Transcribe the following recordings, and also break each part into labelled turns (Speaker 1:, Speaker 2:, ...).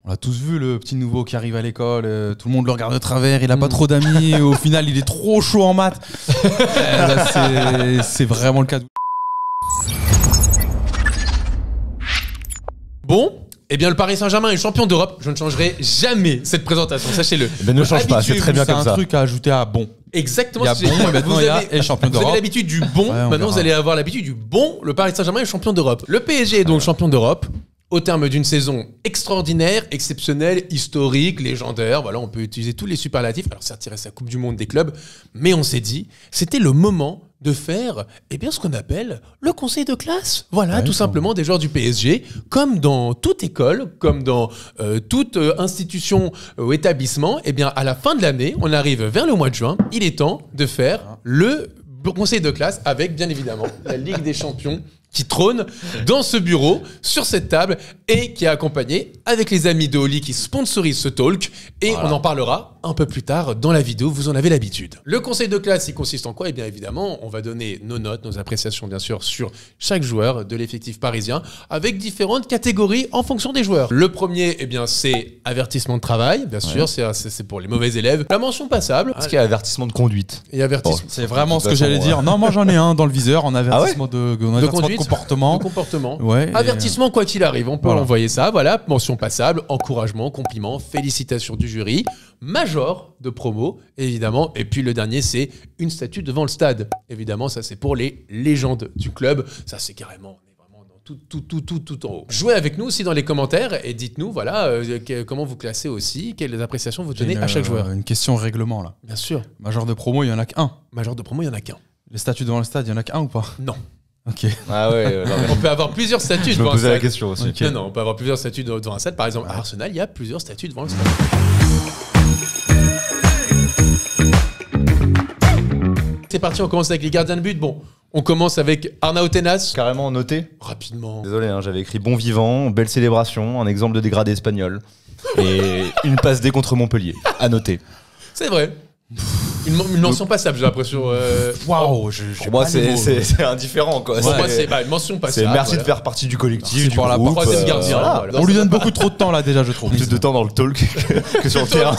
Speaker 1: On a tous vu le petit nouveau qui arrive à l'école, tout le monde le regarde de travers, il a pas trop d'amis, au final il est trop chaud en maths. C'est vraiment le cas.
Speaker 2: Bon, eh bien le Paris Saint-Germain est champion d'Europe. Je ne changerai jamais cette présentation, sachez-le.
Speaker 3: Mais ne change pas, c'est très bien comme ça.
Speaker 1: C'est un truc à ajouter à bon.
Speaker 2: Exactement.
Speaker 1: Il y a bon, et maintenant il y a champion d'Europe.
Speaker 2: Vous avez l'habitude du bon, maintenant vous allez avoir l'habitude du bon. Le Paris Saint-Germain est champion d'Europe. Le PSG est donc champion d'Europe. Au terme d'une saison extraordinaire, exceptionnelle, historique, légendaire, voilà, on peut utiliser tous les superlatifs. Alors certes, il reste la Coupe du Monde des clubs, mais on s'est dit, c'était le moment de faire bien, ce qu'on appelle le conseil de classe. Voilà, tout simplement des joueurs du PSG, comme dans toute école, comme dans toute institution ou établissement, bien, à la fin de l'année, on arrive vers le mois de juin, il est temps de faire le conseil de classe avec, bien évidemment, la Ligue des Champions qui trône dans ce bureau, sur cette table, et qui est accompagné avec les amis de Oli qui sponsorisent ce talk. Et on en parlera un peu plus tard dans la vidéo, vous en avez l'habitude. Le conseil de classe, il consiste en quoi? Et bien évidemment, on va donner nos notes, nos appréciations bien sûr sur chaque joueur de l'effectif parisien, avec différentes catégories en fonction des joueurs. Le premier, c'est avertissement de travail, bien sûr, c'est pour les mauvais élèves. La mention passable.
Speaker 3: Est-ce qu'il y a avertissement de conduite?
Speaker 2: Et avertissement.
Speaker 1: C'est vraiment ce que j'allais dire. Non, moi j'en ai un dans le viseur, en avertissement de conduite. Comportement.
Speaker 2: Ouais, avertissement quoi qu'il arrive, on peut envoyer ça, voilà, mention passable, encouragement, compliment, félicitations du jury, major de promo, évidemment, et puis le dernier c'est une statue devant le stade. Évidemment, ça c'est pour les légendes du club, ça c'est carrément... Tout en haut. Jouez avec nous aussi dans les commentaires et dites-nous comment vous classez aussi, quelles appréciations vous tenez à chaque joueur.
Speaker 1: Une question règlement là.
Speaker 2: Bien sûr.
Speaker 1: Major de promo, il y en a qu'un.
Speaker 2: Major de promo, il y en a qu'un.
Speaker 1: Les statuts devant le stade, il y en a qu'un ou pas?
Speaker 2: Non.
Speaker 1: Ok.
Speaker 3: Ah ouais.
Speaker 2: On peut avoir plusieurs statuts
Speaker 3: Je
Speaker 2: devant
Speaker 3: me posais
Speaker 2: un
Speaker 3: la
Speaker 2: stade.
Speaker 3: question aussi.
Speaker 2: Okay. Non, on peut avoir plusieurs statuts devant un stade. Par exemple, à Arsenal, il y a plusieurs statuts devant le stade. C'est parti, on commence avec les gardiens de but. Bon, on commence avec Arnaud Tenas.
Speaker 3: Carrément noté.
Speaker 2: Rapidement.
Speaker 3: Désolé, j'avais écrit bon vivant, belle célébration, un exemple de dégradé espagnol et une passe D contre Montpellier. À noter.
Speaker 2: C'est vrai. Une mention passable, j'ai l'impression.
Speaker 1: Waouh,
Speaker 3: pour moi, c'est indifférent, quoi.
Speaker 2: Pour moi, c'est une mention passable.
Speaker 3: Merci de faire partie du collectif, du groupe.
Speaker 2: Troisième gardien.
Speaker 1: On lui donne beaucoup trop de temps là déjà, je trouve.
Speaker 3: Plus de temps dans le talk que sur le terrain.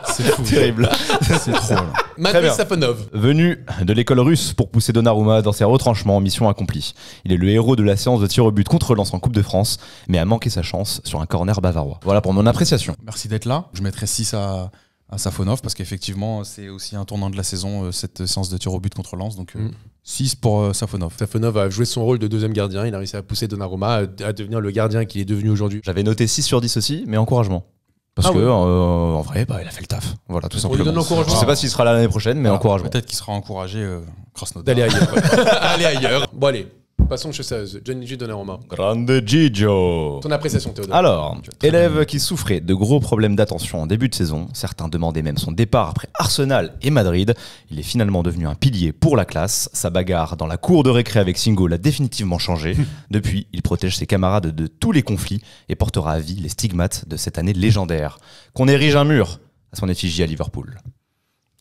Speaker 1: C'est fou.
Speaker 3: Terrible.
Speaker 1: C'est trop là.
Speaker 2: Matej Safonov.
Speaker 3: Venu de l'école russe pour pousser Donnarumma dans ses retranchements, mission accomplie. Il est le héros de la séance de tir au but contre Lens en Coupe de France, mais a manqué sa chance sur un corner bavarois. Voilà pour mon appréciation.
Speaker 1: Merci d'être là. Je mettrai 6 à Safonov parce qu'effectivement c'est aussi un tournant de la saison, cette séance de tir au but contre Lens, donc 6 pour Safonov.
Speaker 2: Safonov a joué son rôle de deuxième gardien, il a réussi à pousser Donnarumma à devenir le gardien qu'il est devenu aujourd'hui.
Speaker 3: J'avais noté 6 sur 10 aussi, mais encouragement. Parce que en vrai, il a fait le taf. Voilà, tout simplement.
Speaker 2: On lui donne l'encouragement.
Speaker 3: Je sais pas s'il sera là l'année prochaine, mais encouragement.
Speaker 1: Peut-être qu'il sera encouragé Krasnodar.
Speaker 2: D'aller ailleurs. Aller ailleurs. Bon allez, passons chez ça. Gianluigi Donnarumma.
Speaker 3: Grande Gigio.
Speaker 2: Ton appréciation, Théodore.
Speaker 3: Alors, élève qui souffrait de gros problèmes d'attention en début de saison, certains demandaient même son départ après Arsenal et Madrid. Il est finalement devenu un pilier pour la classe. Sa bagarre dans la cour de récré avec Singo l'a définitivement changé. Depuis, il protège ses camarades de tous les conflits et portera à vie les stigmates de cette année légendaire. Qu'on érige un mur à son effigie à Liverpool.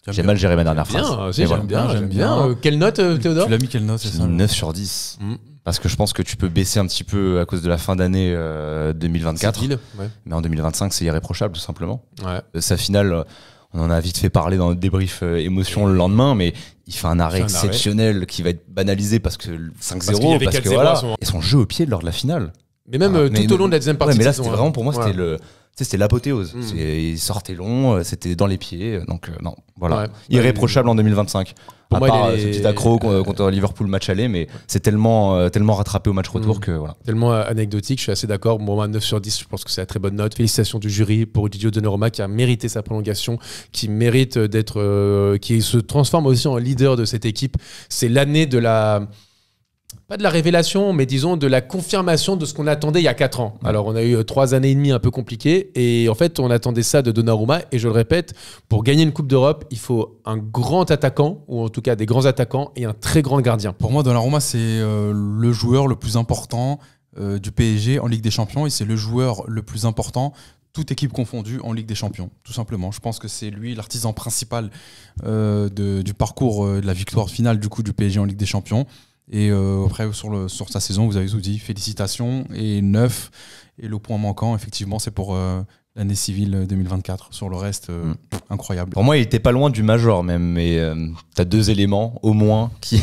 Speaker 3: J'ai mal géré ma dernière phrase.
Speaker 2: J'aime bien. Quelle note, Théodore?
Speaker 1: Tu l'as mis quelle note? C'est ça
Speaker 3: 9 sur 10. Parce que je pense que tu peux baisser un petit peu à cause de la fin d'année 2024. Mais en 2025, c'est irréprochable, tout simplement. Sa finale, on en a vite fait parler dans le débrief émotion le lendemain, mais il fait un arrêt exceptionnel qui va être banalisé parce que 5-0, parce que voilà. Et son jeu au pied lors de la finale.
Speaker 2: Mais même tout au long de la deuxième partie.
Speaker 3: Mais là, c'était vraiment, pour moi, c'était l'apothéose. Il sortait long, c'était dans les pieds. Donc, non, voilà. Irréprochable en 2025. À part ce petit accro contre Liverpool match aller, mais c'est tellement rattrapé au match retour que voilà.
Speaker 2: Tellement anecdotique, je suis assez d'accord. Bon, moi, 9 sur 10, je pense que c'est la très bonne note. Félicitations du jury pour Gigio Donnarumma qui a mérité sa prolongation, qui mérite d'être, qui se transforme aussi en leader de cette équipe. C'est l'année de la... Pas de la révélation, mais disons de la confirmation de ce qu'on attendait il y a 4 ans. Alors, on a eu 3 années et demie un peu compliquées. Et en fait, on attendait ça de Donnarumma. Et je le répète, pour gagner une Coupe d'Europe, il faut un grand attaquant, ou en tout cas des grands attaquants, et un très grand gardien.
Speaker 1: Pour moi, Donnarumma, c'est le joueur le plus important du PSG en Ligue des Champions. Et c'est le joueur le plus important, toute équipe confondue, en Ligue des Champions, tout simplement. Je pense que c'est lui l'artisan principal du parcours de la victoire finale du PSG en Ligue des Champions. Et après, sur sa saison, vous avez tout dit. Félicitations. Et 9. Et le point manquant, effectivement, c'est pour l'année civile 2024. Sur le reste, incroyable.
Speaker 3: Pour moi, il était pas loin du major même, mais t'as 2 éléments au moins qui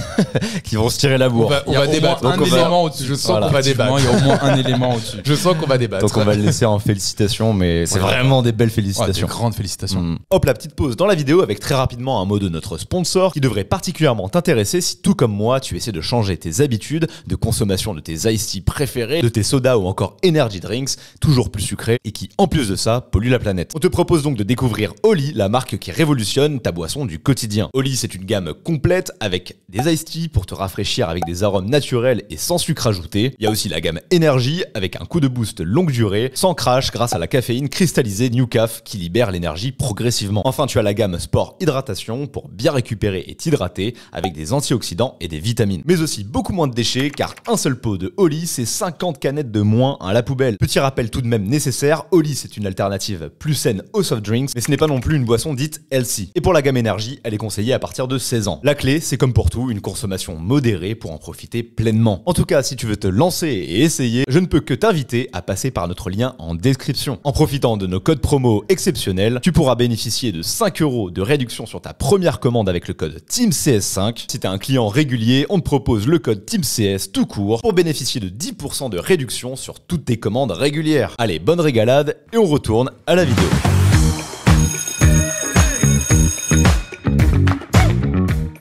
Speaker 3: vont se tirer la bourre.
Speaker 2: On va débattre.
Speaker 1: Un élément au-dessus.
Speaker 2: Je sens qu'on va débattre.
Speaker 1: Il y a au moins un élément au-dessus.
Speaker 2: Je sens qu'on va débattre.
Speaker 3: Donc on va le laisser en félicitations, mais c'est vraiment des belles félicitations.
Speaker 1: Des grandes félicitations.
Speaker 3: Hop, la petite pause dans la vidéo avec très rapidement un mot de notre sponsor qui devrait particulièrement t'intéresser si tout comme moi, tu essaies de changer tes habitudes de consommation de tes iced tea préférés, de tes sodas ou encore energy drinks, toujours plus sucrés et qui, en plus de ça, polluent la planète. On te propose donc de découvrir Oli, la marque qui révolutionne ta boisson du quotidien. Oli, c'est une gamme complète avec des iced tea pour te rafraîchir avec des arômes naturels et sans sucre ajouté. Il y a aussi la gamme Energy avec un coup de boost longue durée, sans crash grâce à la caféine cristallisée New Caf qui libère l'énergie progressivement. Enfin, tu as la gamme Sport Hydratation pour bien récupérer et t'hydrater avec des antioxydants et des vitamines. Mais aussi beaucoup moins de déchets car un seul pot de Oli, c'est 50 canettes de moins à la poubelle. Petit rappel tout de même nécessaire, Oli c'est une alternative plus saine aux soft drinks, mais ce n'est pas non plus une boisson dite healthy. Et pour la gamme énergie, elle est conseillée à partir de 16 ans. La clé, c'est comme pour tout, une consommation modérée pour en profiter pleinement. En tout cas, si tu veux te lancer et essayer, je ne peux que t'inviter à passer par notre lien en description. En profitant de nos codes promo exceptionnels, tu pourras bénéficier de 5 € de réduction sur ta première commande avec le code TEAMCS5. Si tu es un client régulier, on te propose le code TEAMCS tout court pour bénéficier de 10% de réduction sur toutes tes commandes régulières. Allez, bonne régalade et on retourne à la vidéo.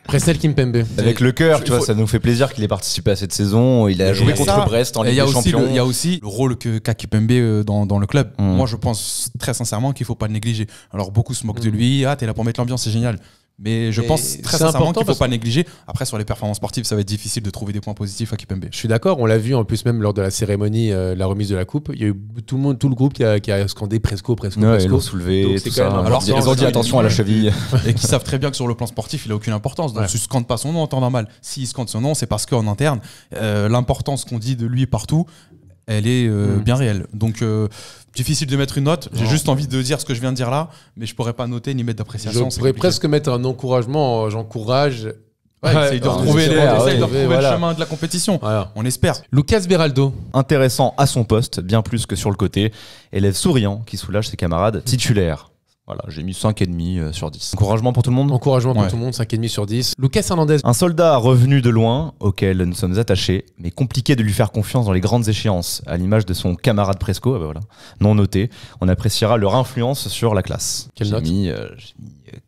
Speaker 2: Presnel Kimpembe.
Speaker 3: Avec le cœur, tu vois, ça nous fait plaisir qu'il ait participé à cette saison. Il a joué contre Brest en Ligue des Champions.
Speaker 1: Il y a aussi le rôle qu'a Kimpembe dans le club. Moi, je pense très sincèrement qu'il ne faut pas le négliger. Alors, beaucoup se moquent de lui. Ah, t'es là pour mettre l'ambiance, c'est génial. Mais je pense très sincèrement qu'il ne faut pas négliger. Après, sur les performances sportives, ça va être difficile de trouver des points positifs à Kimpembe.
Speaker 2: Je suis d'accord, on l'a vu en plus même lors de la cérémonie, la remise de la coupe. Il y a eu tout le groupe qui a scandé presque.
Speaker 3: Ils l'ont soulevé, tout ça. Alors, ils ont dit attention à la cheville.
Speaker 1: Et qui savent très bien que sur le plan sportif, il n'a aucune importance. Donc, tu ne scandes pas son nom en temps normal. S'il scande son nom, c'est parce qu'en interne, l'importance qu'on dit de lui partout, elle est bien réelle. Donc, difficile de mettre une note. J'ai juste envie de dire ce que je viens de dire là, mais je pourrais pas noter ni mettre d'appréciation.
Speaker 2: Je pourrais presque mettre un encouragement. J'encourage.
Speaker 1: Essaye de retrouver le chemin de la compétition. Voilà. On espère.
Speaker 2: Lucas Beraldo.
Speaker 3: Intéressant à son poste, bien plus que sur le côté. Élève souriant qui soulage ses camarades titulaires. Voilà, j'ai mis 5,5 sur 10. Encouragement pour tout le monde ?
Speaker 2: Encouragement pour tout le monde, 5,5 sur 10. Lucas Hernandez.
Speaker 3: Un soldat revenu de loin, auquel nous sommes attachés, mais compliqué de lui faire confiance dans les grandes échéances, à l'image de son camarade Presco, non noté. On appréciera leur influence sur la classe.
Speaker 2: Quelle note ?
Speaker 3: J'ai mis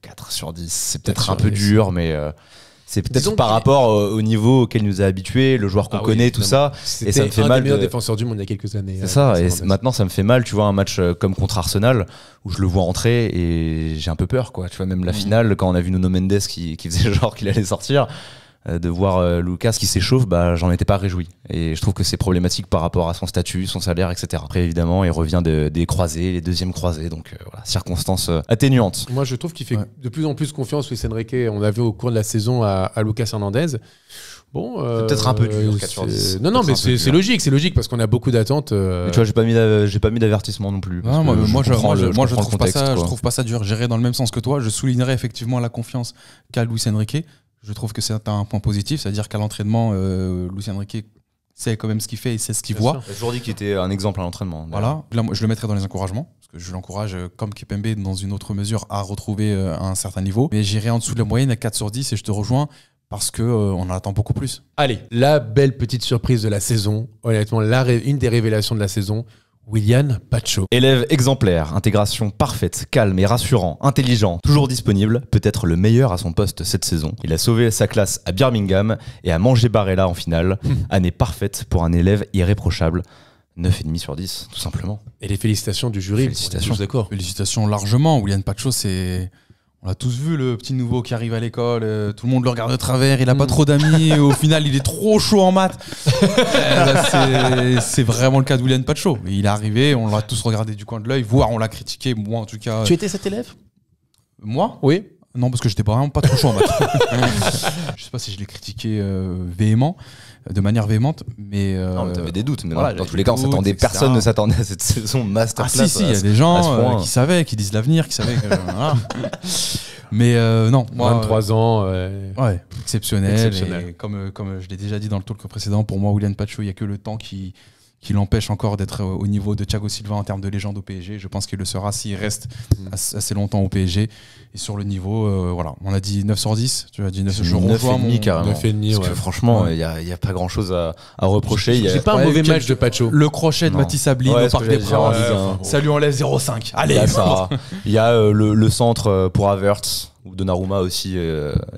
Speaker 3: 4 sur 10. C'est peut-être un peu dur, mais... c'est peut-être par rapport au niveau auquel nous a habitués, le joueur qu'on connaît, tout ça.
Speaker 2: Et ça me fait mal. C'était un des meilleurs défenseurs du monde il y a quelques années.
Speaker 3: C'est ça. Et maintenant, ça me fait mal. Tu vois, un match comme contre Arsenal où je le vois entrer et j'ai un peu peur, quoi. Tu vois, même la finale, quand on a vu Nuno Mendes qui faisait genre qu'il allait sortir, de voir Lucas qui s'échauffe, j'en étais pas réjoui. Et je trouve que c'est problématique par rapport à son statut, son salaire, etc. Après, évidemment, il revient des croisés, les deuxièmes croisés, donc voilà, circonstances atténuantes.
Speaker 2: Moi, je trouve qu'il fait de plus en plus confiance, Luis Enrique. On l'a vu au cours de la saison à Lucas Hernandez. Bon,
Speaker 3: peut-être un peu dur, 4 sur 10.
Speaker 2: Non, mais c'est logique parce qu'on a beaucoup d'attentes.
Speaker 3: Mais tu vois, j'ai pas mis d'avertissement non plus.
Speaker 1: Non, moi, je trouve pas ça dur. J'irai dans le même sens que toi. Je soulignerai effectivement la confiance qu'a Luis Enrique. Je trouve que c'est un point positif, c'est-à-dire qu'à l'entraînement, Luis Enrique sait quand même ce qu'il fait et sait ce qu'il voit.
Speaker 3: J'ai toujours dit qu'il était un exemple à l'entraînement.
Speaker 1: Voilà, là, je le mettrai dans les encouragements, parce que je l'encourage, comme Kimpembe, dans une autre mesure, à retrouver un certain niveau. Mais j'irai en dessous de la moyenne à 4 sur 10 et je te rejoins parce qu'on en attend beaucoup plus.
Speaker 2: Allez, la belle petite surprise de la saison, honnêtement, une des révélations de la saison, Willian Pacho.
Speaker 3: Élève exemplaire, intégration parfaite, calme et rassurant, intelligent, toujours disponible, peut-être le meilleur à son poste cette saison. Il a sauvé sa classe à Birmingham et a mangé Barella en finale. Année parfaite pour un élève irréprochable. 9,5 sur 10, tout simplement.
Speaker 2: Et les félicitations du jury.
Speaker 3: Félicitations.
Speaker 2: D'accord.
Speaker 1: Félicitations largement. Willian Pacho, on l'a tous vu, le petit nouveau qui arrive à l'école, tout le monde le regarde de travers, il a pas trop d'amis, au final il est trop chaud en maths. C'est vraiment le cas de Willian Pacho. Il est arrivé, on l'a tous regardé du coin de l'œil, voire on l'a critiqué, moi en tout cas.
Speaker 2: Tu étais cet élève ?
Speaker 1: Moi ?
Speaker 2: Oui.
Speaker 1: Non, parce que j'étais vraiment pas trop chaud en maths. Je sais pas si je l'ai critiqué de manière véhémente, mais...
Speaker 3: non, mais t'avais des doutes, mais voilà, dans tous les cas, personne ne s'attendait à cette saison masterclass.
Speaker 1: Ah si, il y a des gens qui savaient, qui disent l'avenir, qui savaient que... voilà. Mais non, moi,
Speaker 2: 23 ans.
Speaker 1: Ouais, exceptionnel. Et comme je l'ai déjà dit dans le talk précédent, pour moi, Willian Pacho, il n'y a que le temps qui l'empêche encore d'être au niveau de Thiago Silva en termes de légende au PSG. Je pense qu'il le sera s'il reste assez longtemps au PSG. Et sur le niveau, voilà, on a dit 9 sur 10. Tu as dit 9 sur 10.
Speaker 3: 9,5 carrément.
Speaker 2: 9,5,
Speaker 3: parce que franchement, il n'y a pas grand-chose à reprocher.
Speaker 2: C'est pas un mauvais match de Pacho.
Speaker 1: Le crochet de Mathis Ablin au Parc des Princes, ça lui enlève 0,5. Allez,
Speaker 3: il y a le centre pour Havertz. Ou Donnarumma aussi.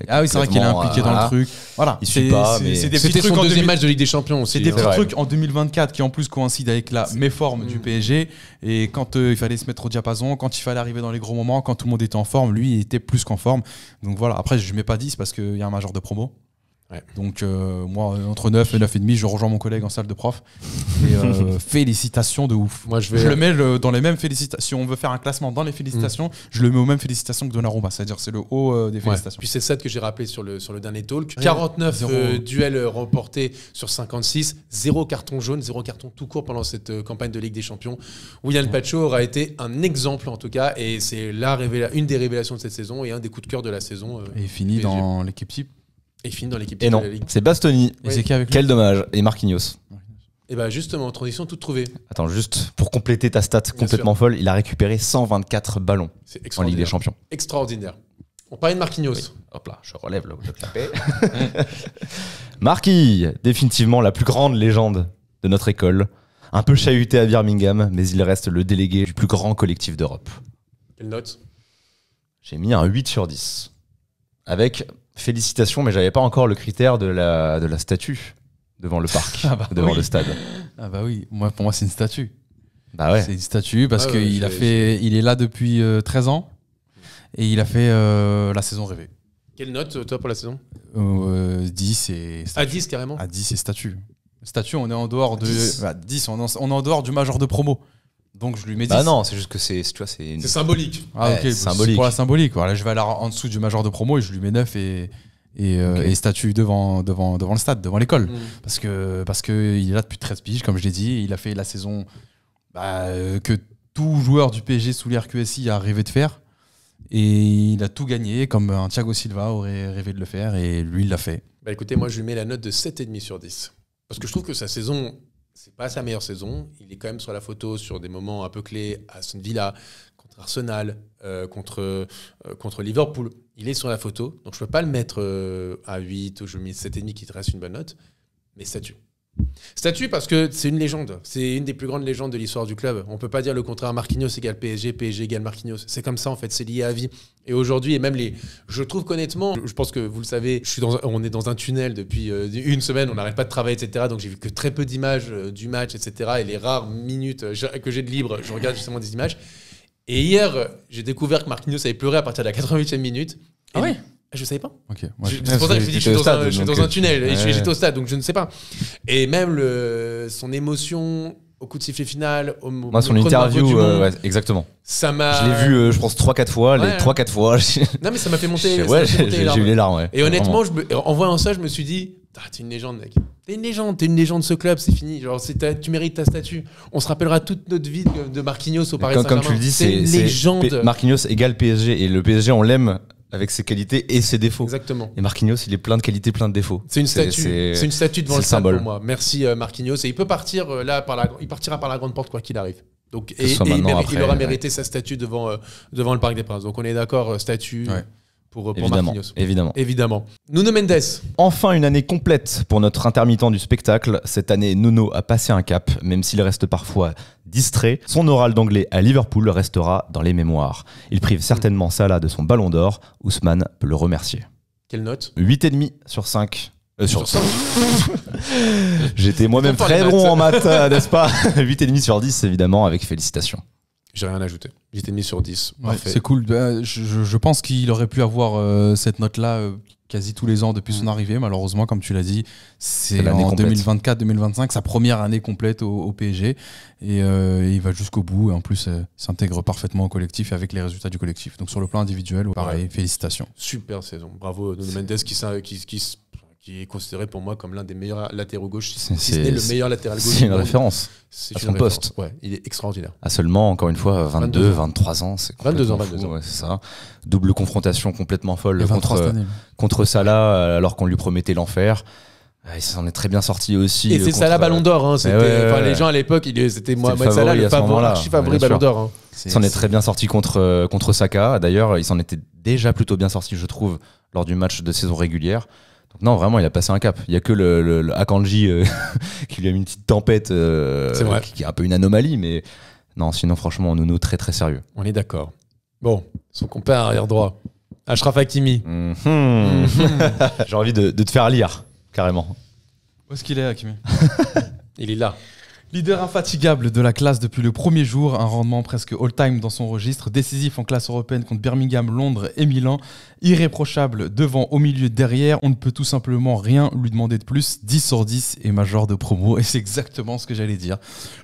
Speaker 1: Ah oui, c'est vrai qu'il est impliqué dans le truc. Voilà.
Speaker 3: Il suit pas, mais
Speaker 2: c'était son deuxième match de Ligue des Champions aussi.
Speaker 1: C'est des petits trucs en 2024 qui en plus coïncident avec la méforme du PSG. Et quand il fallait se mettre au diapason, quand il fallait arriver dans les gros moments, quand tout le monde était en forme, lui il était plus qu'en forme. Donc voilà, après je ne mets pas 10 parce qu'il y a un major de promo. Ouais. Donc moi entre 9 et 9,5, je rejoins mon collègue en salle de prof. Et félicitations de ouf.
Speaker 2: Moi je
Speaker 1: le mets dans les mêmes félicitations. Si on veut faire un classement dans les félicitations, je le mets aux mêmes félicitations que Donnarumma. C'est-à-dire c'est le haut des félicitations.
Speaker 2: Puis c'est ça que j'ai rappelé sur le dernier talk. 49 duels remportés sur 56, 0 carton jaune, 0 carton tout court pendant cette campagne de Ligue des Champions. Willian Pacho aura été un exemple en tout cas, et c'est une des révélations de cette saison et un des coups de cœur de la saison.
Speaker 1: Et il finit dans l'équipe type.
Speaker 2: Et finit dans l'équipe
Speaker 3: et non,
Speaker 2: de la Ligue.
Speaker 3: c'est Bastoni.
Speaker 1: Oui.
Speaker 3: Quel dommage. Et Marquinhos.
Speaker 2: Et bah justement, transition toute trouvée.
Speaker 3: Attends, juste pour compléter ta stat complètement folle, il a récupéré 124 ballons en Ligue des Champions.
Speaker 2: Extraordinaire. On parlait de Marquinhos. Oui.
Speaker 3: Hop là, je relève le clapet. Marquis, définitivement la plus grande légende de notre école. Un peu chahuté à Birmingham, mais il reste le délégué du plus grand collectif d'Europe.
Speaker 2: Quelle note ?
Speaker 3: J'ai mis un 8 sur 10. Avec félicitations, mais j'avais pas encore le critère de la statue devant le parc, devant le stade.
Speaker 1: Ah bah oui, pour moi c'est une statue.
Speaker 3: Bah ouais.
Speaker 1: C'est une statue parce qu'il il est là depuis 13 ans et il a fait la saison rêvée.
Speaker 2: Quelle note toi pour la saison ?
Speaker 1: 10 et statue.
Speaker 2: À 10 carrément ?
Speaker 1: À 10 et statue. Statue, on est en dehors de 10, on est en dehors du major de promo. Donc je lui mets 10.
Speaker 3: Ah non, c'est juste que c'est
Speaker 2: symbolique.
Speaker 1: Ah ok, c'est pour la symbolique. Voilà, je vais aller en dessous du major de promo et je lui mets 9 et statue devant le stade, devant l'école. Parce que il est là depuis 13 piges, comme je l'ai dit. Il a fait la saison que tout joueur du PSG sous l'RQSI a rêvé de faire. Et il a tout gagné, comme un Thiago Silva aurait rêvé de le faire. Et lui, il l'a fait.
Speaker 2: Bah écoutez, moi je lui mets la note de 7,5 sur 10. Parce que je trouve que sa saison... C'est pas sa meilleure saison. Il est quand même sur la photo sur des moments un peu clés. Aston Villa, contre Arsenal, contre Liverpool. Il est sur la photo. Donc je peux pas le mettre à 8 ou je mets 7,5 qui te reste une bonne note. Mais statue. Statue parce que c'est une légende. C'est une des plus grandes légendes de l'histoire du club. On peut pas dire le contraire. Marquinhos égale PSG, PSG égale Marquinhos. C'est comme ça en fait. C'est lié à vie. Et aujourd'hui, et même je trouve qu'honnêtement, je pense que vous le savez, on est dans un tunnel depuis une semaine. On n'arrête pas de travailler, etc. Donc j'ai vu que très peu d'images du match, etc. Et les rares minutes que j'ai de libre, je regarde justement des images. Et hier, j'ai découvert que Marquinhos avait pleuré à partir de la 88e minute.
Speaker 1: Ah oui.
Speaker 2: Je savais pas.
Speaker 1: Okay.
Speaker 2: C'est pour ça que je me dis je suis dans un tunnel et j'étais au stade, donc je ne sais pas. Et même son émotion au coup de sifflet final,
Speaker 3: moi son interview, exactement.
Speaker 2: Ça m'a.
Speaker 3: Je l'ai vu, je pense 3-4 fois. Les 3-4 fois.
Speaker 2: Non mais ça m'a fait monter.
Speaker 3: J'ai eu les larmes. Ouais.
Speaker 2: Et honnêtement, en voyant ça, je me suis dit, t'es une légende, mec. T'es une légende de ce club, c'est fini. Genre, tu mérites ta statue. On se rappellera toute notre vie de Marquinhos au Paris Saint-Germain.
Speaker 3: Comme tu le dis,
Speaker 2: c'est une légende.
Speaker 3: Marquinhos égale PSG et le PSG, on l'aime avec ses qualités et ses défauts.
Speaker 2: Exactement.
Speaker 3: Et Marquinhos, il est plein de qualités, plein de défauts.
Speaker 2: C'est une statue. C'est une statue devant le stade
Speaker 3: symbole
Speaker 2: pour moi. Merci Marquinhos. Et il peut partir il partira par la grande porte quoi qu'il arrive. Donc, il aura mérité sa statue devant le Parc des Princes. Donc on est d'accord, statue pour Marquinhos. Évidemment. Nuno Mendes.
Speaker 3: Enfin une année complète pour notre intermittent du spectacle. Cette année, Nuno a passé un cap, même s'il reste parfois distrait. Son oral d'anglais à Liverpool restera dans les mémoires. Il prive certainement Salah de son ballon d'or. Ousmane peut le remercier.
Speaker 2: Quelle note ?
Speaker 3: 8,5 sur 5. Sur 5. J'étais moi-même très bon en maths, n'est-ce pas ? 8,5 sur 10, évidemment, avec félicitations.
Speaker 2: J'ai rien ajouté. 8,5 sur 10.
Speaker 1: Ouais, c'est cool. Je pense qu'il aurait pu avoir cette note-là quasi tous les ans depuis son arrivée. Malheureusement, comme tu l'as dit, c'est en 2024-2025, sa première année complète au PSG. Et il va jusqu'au bout. Et en plus, s'intègre parfaitement au collectif et avec les résultats du collectif. Donc sur le plan individuel, pareil, félicitations.
Speaker 2: Super saison. Bravo Nuno Mendes qui qui est considéré pour moi comme l'un des meilleurs latéraux gauche, si ce n'est le meilleur latéral gauche.
Speaker 3: C'est une référence à son poste.
Speaker 2: Ouais, il est extraordinaire.
Speaker 3: À seulement, encore une fois, 22, 23 ans. C'est
Speaker 2: 22 ans.
Speaker 3: Ouais, c'est ça. Double confrontation complètement folle contre Salah, alors qu'on lui promettait l'enfer. Il s'en est très bien sorti aussi.
Speaker 2: Et c'est Salah Ballon d'Or. Hein, les gens à l'époque, c'était Mohamed Salah, le archi-favori Ballon d'Or. Hein.
Speaker 3: Il s'en est très bien sorti contre Saka. D'ailleurs, il s'en était déjà plutôt bien sorti, je trouve, lors du match de saison régulière. Donc non, vraiment, il a passé un cap. Il n'y a que le Akanji qui lui a mis une petite tempête, qui est un peu une anomalie. Mais non, sinon, franchement, Nounou, très très sérieux.
Speaker 2: On est d'accord. Bon, son compère arrière droit, Achraf Hakimi.
Speaker 3: J'ai envie de te faire lire, carrément.
Speaker 1: Où est-ce qu'il est, Hakimi?
Speaker 2: Il est là.
Speaker 1: Leader infatigable de la classe depuis le premier jour, un rendement presque all-time dans son registre, décisif en classe européenne contre Birmingham, Londres et Milan, irréprochable devant, au milieu, derrière, on ne peut tout simplement rien lui demander de plus, 10 sur 10 et major de promo, et c'est exactement ce que j'allais dire.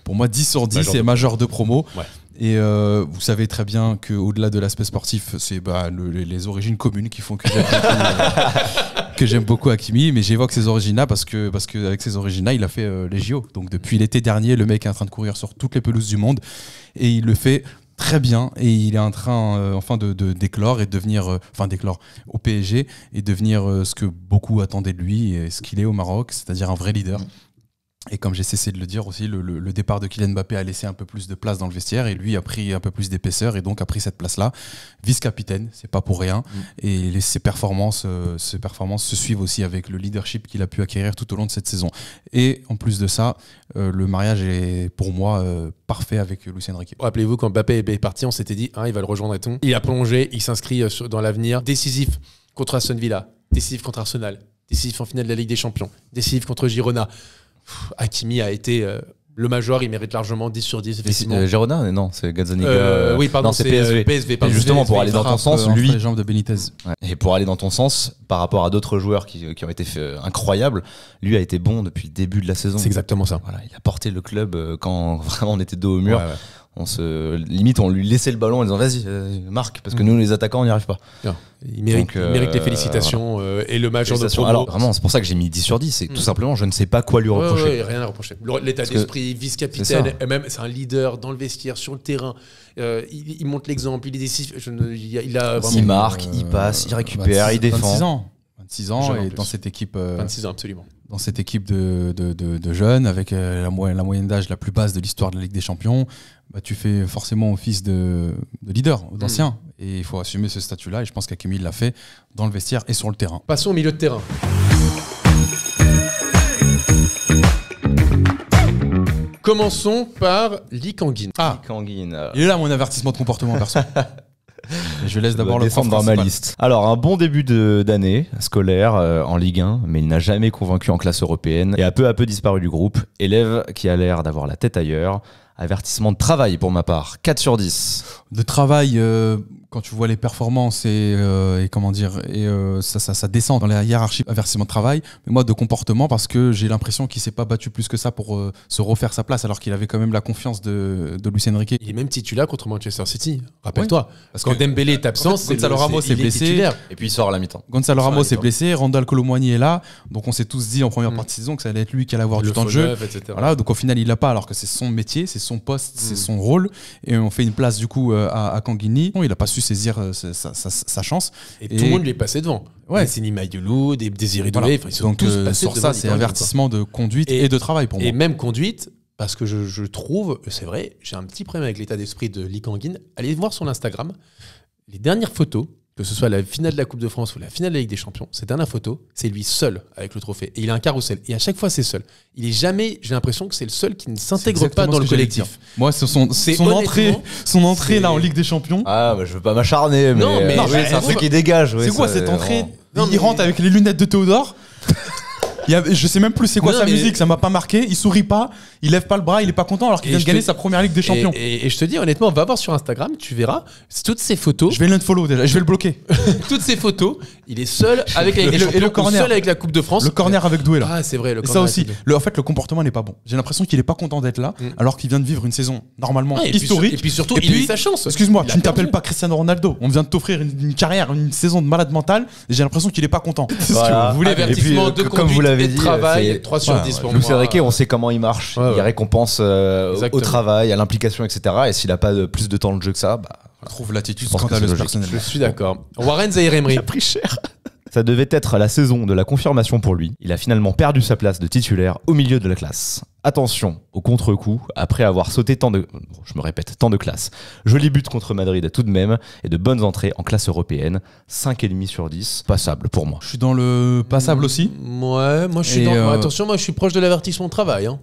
Speaker 1: Pour moi, 10 sur 10 et major de promo. Ouais. Et vous savez très bien qu'au-delà de l'aspect sportif, c'est les origines communes qui font que j'aime beaucoup Hakimi, mais j'évoque ces origines-là parce que avec ces origines-là, il a fait les JO. Donc depuis l'été dernier, le mec est en train de courir sur toutes les pelouses du monde et il le fait très bien et il est en train enfin de d'éclore et de devenir d'éclore au PSG et devenir ce que beaucoup attendaient de lui et ce qu'il est au Maroc, c'est-à-dire un vrai leader. Et comme j'ai cessé de le dire aussi, le départ de Kylian Mbappé a laissé un peu plus de place dans le vestiaire et lui a pris un peu plus d'épaisseur et donc a pris cette place-là. Vice-capitaine, c'est pas pour rien. Et ses performances se suivent aussi avec le leadership qu'il a pu acquérir tout au long de cette saison. Et en plus de ça, le mariage est pour moi parfait avec Luis Enrique.
Speaker 2: Rappelez-vous, quand Mbappé est parti, on s'était dit il va le rejoindre et tout. Il a plongé, il s'inscrit dans l'avenir. Décisif contre Aston Villa, décisif contre Arsenal, décisif en finale de la Ligue des Champions, décisif contre Girona. Hakimi a été le major, il mérite largement 10 sur 10 effectivement.
Speaker 3: Girona, non, c'est Gazzaniga.
Speaker 2: Oui, pardon, c'est PSV.
Speaker 3: Et justement, pour aller dans ton sens, lui,
Speaker 1: les jambes de Benitez.
Speaker 3: Ouais. Et pour aller dans ton sens, par rapport à d'autres joueurs qui ont été incroyables, lui a été bon depuis le début de la saison.
Speaker 2: C'est exactement ça.
Speaker 3: Voilà, il a porté le club quand vraiment on était dos au mur. Ouais. On lui laissait le ballon en disant vas-y, marque, parce que nous les attaquants on n'y arrive pas.
Speaker 2: Il mérite les félicitations et le major de promo.
Speaker 3: Alors vraiment, c'est pour ça que j'ai mis 10 sur 10, c'est tout simplement je ne sais pas quoi lui reprocher.
Speaker 2: Rien à reprocher. L'état d'esprit, vice-capitaine, et même c'est un leader dans le vestiaire, sur le terrain. Il montre l'exemple, il est décisif.
Speaker 3: Il marque, il passe, il récupère, il défend.
Speaker 1: 26 ans et dans cette équipe
Speaker 2: 26 ans absolument.
Speaker 1: Dans cette équipe de jeunes avec la moyenne d'âge la plus basse de l'histoire de la Ligue des Champions, tu fais forcément office de leader, d'ancien. Et il faut assumer ce statut-là et je pense qu'Hakimi l'a fait dans le vestiaire et sur le terrain.
Speaker 2: Passons au milieu de terrain. Commençons par Lee Kang-in.
Speaker 3: Lee Kang-in.
Speaker 1: Il est là mon avertissement de comportement perso. Je laisse d'abord le
Speaker 3: descendre dans ma liste. Alors, un bon début d'année scolaire en Ligue 1, mais il n'a jamais convaincu en classe européenne et a peu à peu disparu du groupe. Élève qui a l'air d'avoir la tête ailleurs. Avertissement de travail pour ma part, 4 sur 10.
Speaker 1: De travail, quand tu vois les performances et comment dire, ça descend dans la hiérarchie, avertissement de travail. Mais moi, de comportement, parce que j'ai l'impression qu'il s'est pas battu plus que ça pour se refaire sa place, alors qu'il avait quand même la confiance de Luis Enrique.
Speaker 2: Il est même titulaire contre Manchester City, rappelle-toi. Oui, parce que quand Dembélé est absent,
Speaker 1: Gonzalo Ramos est blessé.
Speaker 3: Et puis il sort à la mi-temps.
Speaker 1: Gonzalo Ramos est blessé, Randal Kolo Muani est là. Donc on s'est tous dit en première partie de saison que ça allait être lui qui allait avoir du temps de jeu. Voilà, donc au final, il l'a pas, alors que c'est son métier, c'est son poste, c'est son rôle. Et on fait une place du coup à Kang-in. Il n'a pas su saisir sa chance.
Speaker 2: Et tout le monde lui est passé devant. Ouais. Des Sini Maïdoulou, des Désiré Doué.
Speaker 1: Donc sur ça, c'est avertissement de conduite et de travail pour moi.
Speaker 2: Et même conduite, parce que je trouve, c'est vrai, j'ai un petit problème avec l'état d'esprit de Lee Kang-in. Allez voir son Instagram. Les dernières photos, que ce soit la finale de la Coupe de France ou la finale de la Ligue des Champions, ces dernières photos, c'est lui seul avec le trophée. Et il a un carrousel. Et à chaque fois, c'est seul. Il est jamais, j'ai l'impression que c'est le seul qui ne s'intègre pas dans le collectif.
Speaker 1: Moi, c'est son entrée là en Ligue des Champions.
Speaker 3: Ah, je veux pas m'acharner, mais, c'est un truc qui dégage.
Speaker 1: C'est quoi cette entrée? Il rentre avec les lunettes de Théodore. Je sais même plus c'est quoi
Speaker 2: Non,
Speaker 1: sa
Speaker 2: mais-
Speaker 1: musique, ça m'a pas marqué. Il sourit pas, il lève pas le bras, il est pas content alors qu'il
Speaker 2: Et
Speaker 1: vient de
Speaker 2: je
Speaker 1: gagner
Speaker 2: te-
Speaker 1: sa première Ligue des Champions.
Speaker 2: Et je te dis honnêtement, va voir sur Instagram, tu verras toutes ces photos.
Speaker 1: Je vais l'unfollow déjà, je vais le bloquer.
Speaker 2: Toutes ces photos, il est seul avec la Ligue des
Speaker 1: Et le
Speaker 2: Champions, ou
Speaker 1: corner.
Speaker 2: seul avec la Coupe de France.
Speaker 1: Le corner avec Doué là.
Speaker 2: Ah, c'est vrai, le
Speaker 1: Et ça
Speaker 2: corner
Speaker 1: aussi,
Speaker 2: avec Doué.
Speaker 1: en fait, le comportement n'est pas bon. J'ai l'impression qu'il est pas content d'être là, alors qu'il vient de vivre une saison normalement
Speaker 2: Ah, et puis
Speaker 1: historique.
Speaker 2: et puis surtout, il a eu sa chance.
Speaker 1: Excuse-moi,
Speaker 2: Il a
Speaker 1: tu ne
Speaker 2: perdu.
Speaker 1: t'appelles pas Cristiano Ronaldo. On vient de t'offrir une carrière, une saison de malade mental, et j'ai l'impression qu'il est pas content. C'est ce que
Speaker 3: Voilà.
Speaker 1: vous voulez.
Speaker 2: Avertissement
Speaker 3: Et puis,
Speaker 2: de
Speaker 3: comme vous
Speaker 2: conduite
Speaker 3: l'avez
Speaker 2: et de
Speaker 3: dit,
Speaker 2: travail,
Speaker 3: c'est-
Speaker 2: 3 sur 10 pour
Speaker 3: Luis
Speaker 2: moi.
Speaker 3: Enrique, on sait comment il marche.
Speaker 2: Ouais, ouais.
Speaker 3: Il récompense au
Speaker 2: Exactement.
Speaker 3: travail, à l'implication, etc. Et s'il a pas plus de temps de jeu que ça,
Speaker 1: Je trouve l'attitude
Speaker 3: Je pense que c'est
Speaker 1: scandaleuse
Speaker 3: logique.
Speaker 1: personnellement.
Speaker 2: Je suis d'accord. Warren Zaïre-Emery.
Speaker 3: pris cher. Ça devait être la saison de la confirmation pour lui. Il a finalement perdu sa place de titulaire au milieu de la classe. Attention au contre-coup, après avoir sauté tant de classes. Joli but contre Madrid tout de même, et de bonnes entrées en classe européenne. 5,5 sur 10, passable pour moi.
Speaker 1: Je suis dans le passable aussi.
Speaker 2: Ouais, moi je suis
Speaker 1: Et,
Speaker 2: dans. Attention, moi je suis proche de l'avertissement de travail. Hein.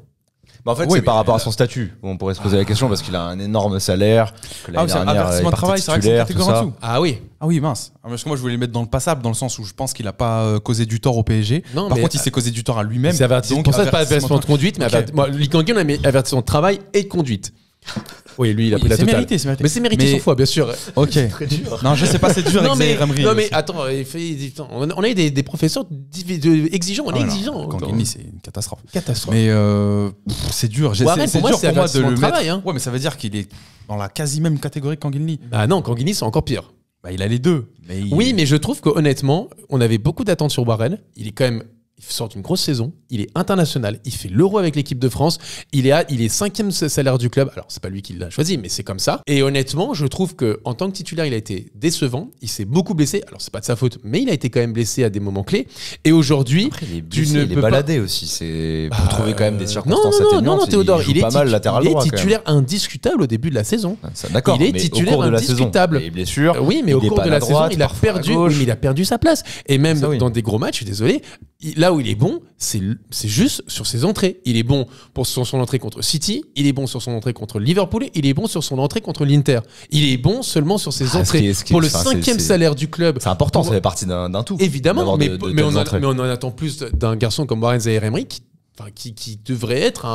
Speaker 3: Bah en fait,
Speaker 1: Oui,
Speaker 3: c'est
Speaker 1: mais
Speaker 3: par rapport à son statut. On pourrait se poser la question parce qu'il a un énorme salaire. Que l'année
Speaker 1: c'est un
Speaker 3: dernière,
Speaker 1: avertissement
Speaker 3: il
Speaker 1: de
Speaker 3: est
Speaker 1: travail,
Speaker 3: parti
Speaker 1: c'est vrai que c'est
Speaker 3: titulaire,
Speaker 1: une catégorie en
Speaker 3: tout
Speaker 1: dessous.
Speaker 2: Ah oui.
Speaker 1: Ah oui, mince. Parce que moi, je voulais le mettre dans le passable, dans le sens où je pense qu'il a pas causé du tort au PSG.
Speaker 2: Non,
Speaker 1: Par
Speaker 2: mais-
Speaker 1: contre, il s'est causé du tort à lui-même.
Speaker 2: C'est avertissement.
Speaker 1: Donc,
Speaker 2: Pour ça, c'est pas avertissement de
Speaker 1: travail.
Speaker 2: conduite, mais
Speaker 1: Ok.
Speaker 2: moi, Lee Kang-in, on a mis avertissement de travail et de conduite. Oui, lui, il a pris la
Speaker 1: C'est
Speaker 2: totale.
Speaker 1: mérité, c'est mérité.
Speaker 2: Mais c'est mérité
Speaker 1: Mais-
Speaker 2: 100 fois, bien sûr.
Speaker 1: Ok. Non, je sais pas, c'est dur
Speaker 2: Non
Speaker 1: avec
Speaker 2: mais,
Speaker 1: Zaïre Emery
Speaker 2: non mais
Speaker 1: aussi.
Speaker 2: attends, on a eu des professeurs exigeants, on est
Speaker 1: Ah, voilà.
Speaker 2: exigeants.
Speaker 1: Kangin, c'est une catastrophe.
Speaker 2: Catastrophe.
Speaker 1: Mais c'est dur.
Speaker 2: Warren,
Speaker 1: C'est
Speaker 2: pour moi,
Speaker 1: dur
Speaker 2: c'est
Speaker 1: pour moi de
Speaker 2: avertissement
Speaker 1: le
Speaker 2: de
Speaker 1: mettre.
Speaker 2: travail, hein.
Speaker 1: Ouais, mais ça veut dire qu'il est dans la quasi même catégorie que Kangin Lee.
Speaker 2: Bah non, Kangini, c'est encore pire.
Speaker 1: Bah, il a les deux. Mais
Speaker 2: Oui, mais je trouve que honnêtement, on avait beaucoup d'attentes sur Warren. Il est quand même, il sort d'une grosse saison. Il est international. Il fait l'Euro avec l'équipe de France. Il est 5e salaire du club. Alors c'est pas lui qui l'a choisi, mais c'est comme ça. Et honnêtement, je trouve que en tant que titulaire, il a été décevant. Il s'est beaucoup blessé. Alors c'est pas de sa faute, mais il a été quand même blessé à des moments clés. Et aujourd'hui,
Speaker 3: Après, il est
Speaker 2: tu
Speaker 3: blessé,
Speaker 2: ne
Speaker 3: il est
Speaker 2: peux pas-
Speaker 3: baladé aussi. C'est pour trouver quand même des
Speaker 2: non,
Speaker 3: circonstances
Speaker 2: non,
Speaker 3: atténuantes.
Speaker 2: non, Théodore,
Speaker 3: il joue pas mal latéral
Speaker 2: il est
Speaker 3: droit. quand même.
Speaker 2: titulaire indiscutable au début de la saison.
Speaker 3: Ça, d'accord,
Speaker 2: Il est
Speaker 3: mais
Speaker 2: titulaire
Speaker 3: au cours de la saison,
Speaker 2: indiscutable.
Speaker 3: les blessures.
Speaker 2: Oui, mais au
Speaker 3: il
Speaker 2: cours de
Speaker 3: dépanne
Speaker 2: la
Speaker 3: à droite,
Speaker 2: saison, il a
Speaker 3: parfois à
Speaker 2: perdu,
Speaker 3: gauche.
Speaker 2: oui, mais il a perdu sa place. Et même
Speaker 3: Ça, oui.
Speaker 2: dans des gros matchs, je suis désolé, là où il est bon, c'est juste sur ses entrées. Il est bon sur son entrée contre City, il est bon sur son entrée contre Liverpool, il est bon sur son entrée contre l'Inter. Il est bon seulement sur ses
Speaker 3: Ah,
Speaker 2: entrées.
Speaker 3: ce qui est-
Speaker 2: Pour le
Speaker 3: enfin,
Speaker 2: 5e
Speaker 3: c'est-
Speaker 2: salaire du club.
Speaker 3: C'est important,
Speaker 2: Pour-
Speaker 3: ça fait partie d'un tout.
Speaker 2: Évidemment,
Speaker 3: d'avoir
Speaker 2: mais,
Speaker 3: de
Speaker 2: mais on
Speaker 3: telles
Speaker 2: en,
Speaker 3: entrées.
Speaker 2: mais on en attend plus d'un garçon comme Warren Zaïre-Emery qui devrait être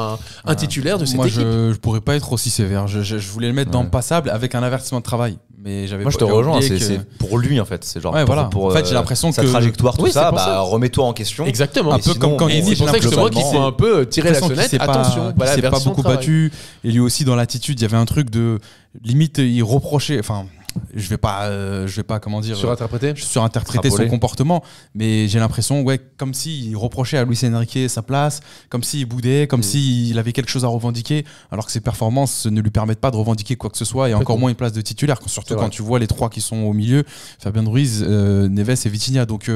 Speaker 2: un titulaire de cette
Speaker 1: moi,
Speaker 2: équipe.
Speaker 1: je pourrais pas être aussi sévère. Je voulais le mettre dans
Speaker 3: Ouais.
Speaker 1: le passable avec un avertissement de travail. Mais j'avais
Speaker 3: Moi, je te
Speaker 1: j'avais
Speaker 3: rejoins.
Speaker 1: oublié
Speaker 3: C'est
Speaker 1: que-
Speaker 3: pour lui, en fait. C'est genre.
Speaker 1: Ouais, voilà.
Speaker 3: Pour,
Speaker 1: En fait, j'ai l'impression
Speaker 3: sa
Speaker 1: que-
Speaker 3: trajectoire, tout
Speaker 2: Oui, c'est
Speaker 3: ça,
Speaker 2: pour ça.
Speaker 3: remets-toi en question.
Speaker 2: Exactement.
Speaker 1: Un peu comme quand
Speaker 2: Et
Speaker 1: il
Speaker 2: c'est
Speaker 1: dit,
Speaker 2: pour ça que justement qu'il faut un peu tirer la
Speaker 1: l'impression qu'il
Speaker 2: sonnette.
Speaker 1: s'est pas-
Speaker 2: Attention,
Speaker 1: qu'il
Speaker 2: voilà,
Speaker 1: s'est pas
Speaker 2: version
Speaker 1: beaucoup
Speaker 2: travail.
Speaker 1: battu. Et lui aussi, dans l'attitude, il y avait un truc de limite, il reprochait. Enfin, je vais pas, comment dire.
Speaker 2: Surinterprété.
Speaker 1: Surinterpréter son
Speaker 3: Extrapoler.
Speaker 1: comportement, mais j'ai l'impression, ouais, comme s'il reprochait à Luis Enrique sa place, comme s'il boudait, comme s'il avait quelque chose à revendiquer, alors que ses performances ne lui permettent pas de revendiquer quoi que ce soit, et encore moins une place de titulaire, surtout
Speaker 2: C'est
Speaker 1: quand
Speaker 2: vrai.
Speaker 1: tu vois les trois qui sont au milieu, Fabien Ruiz, Neves et Vitinha. Donc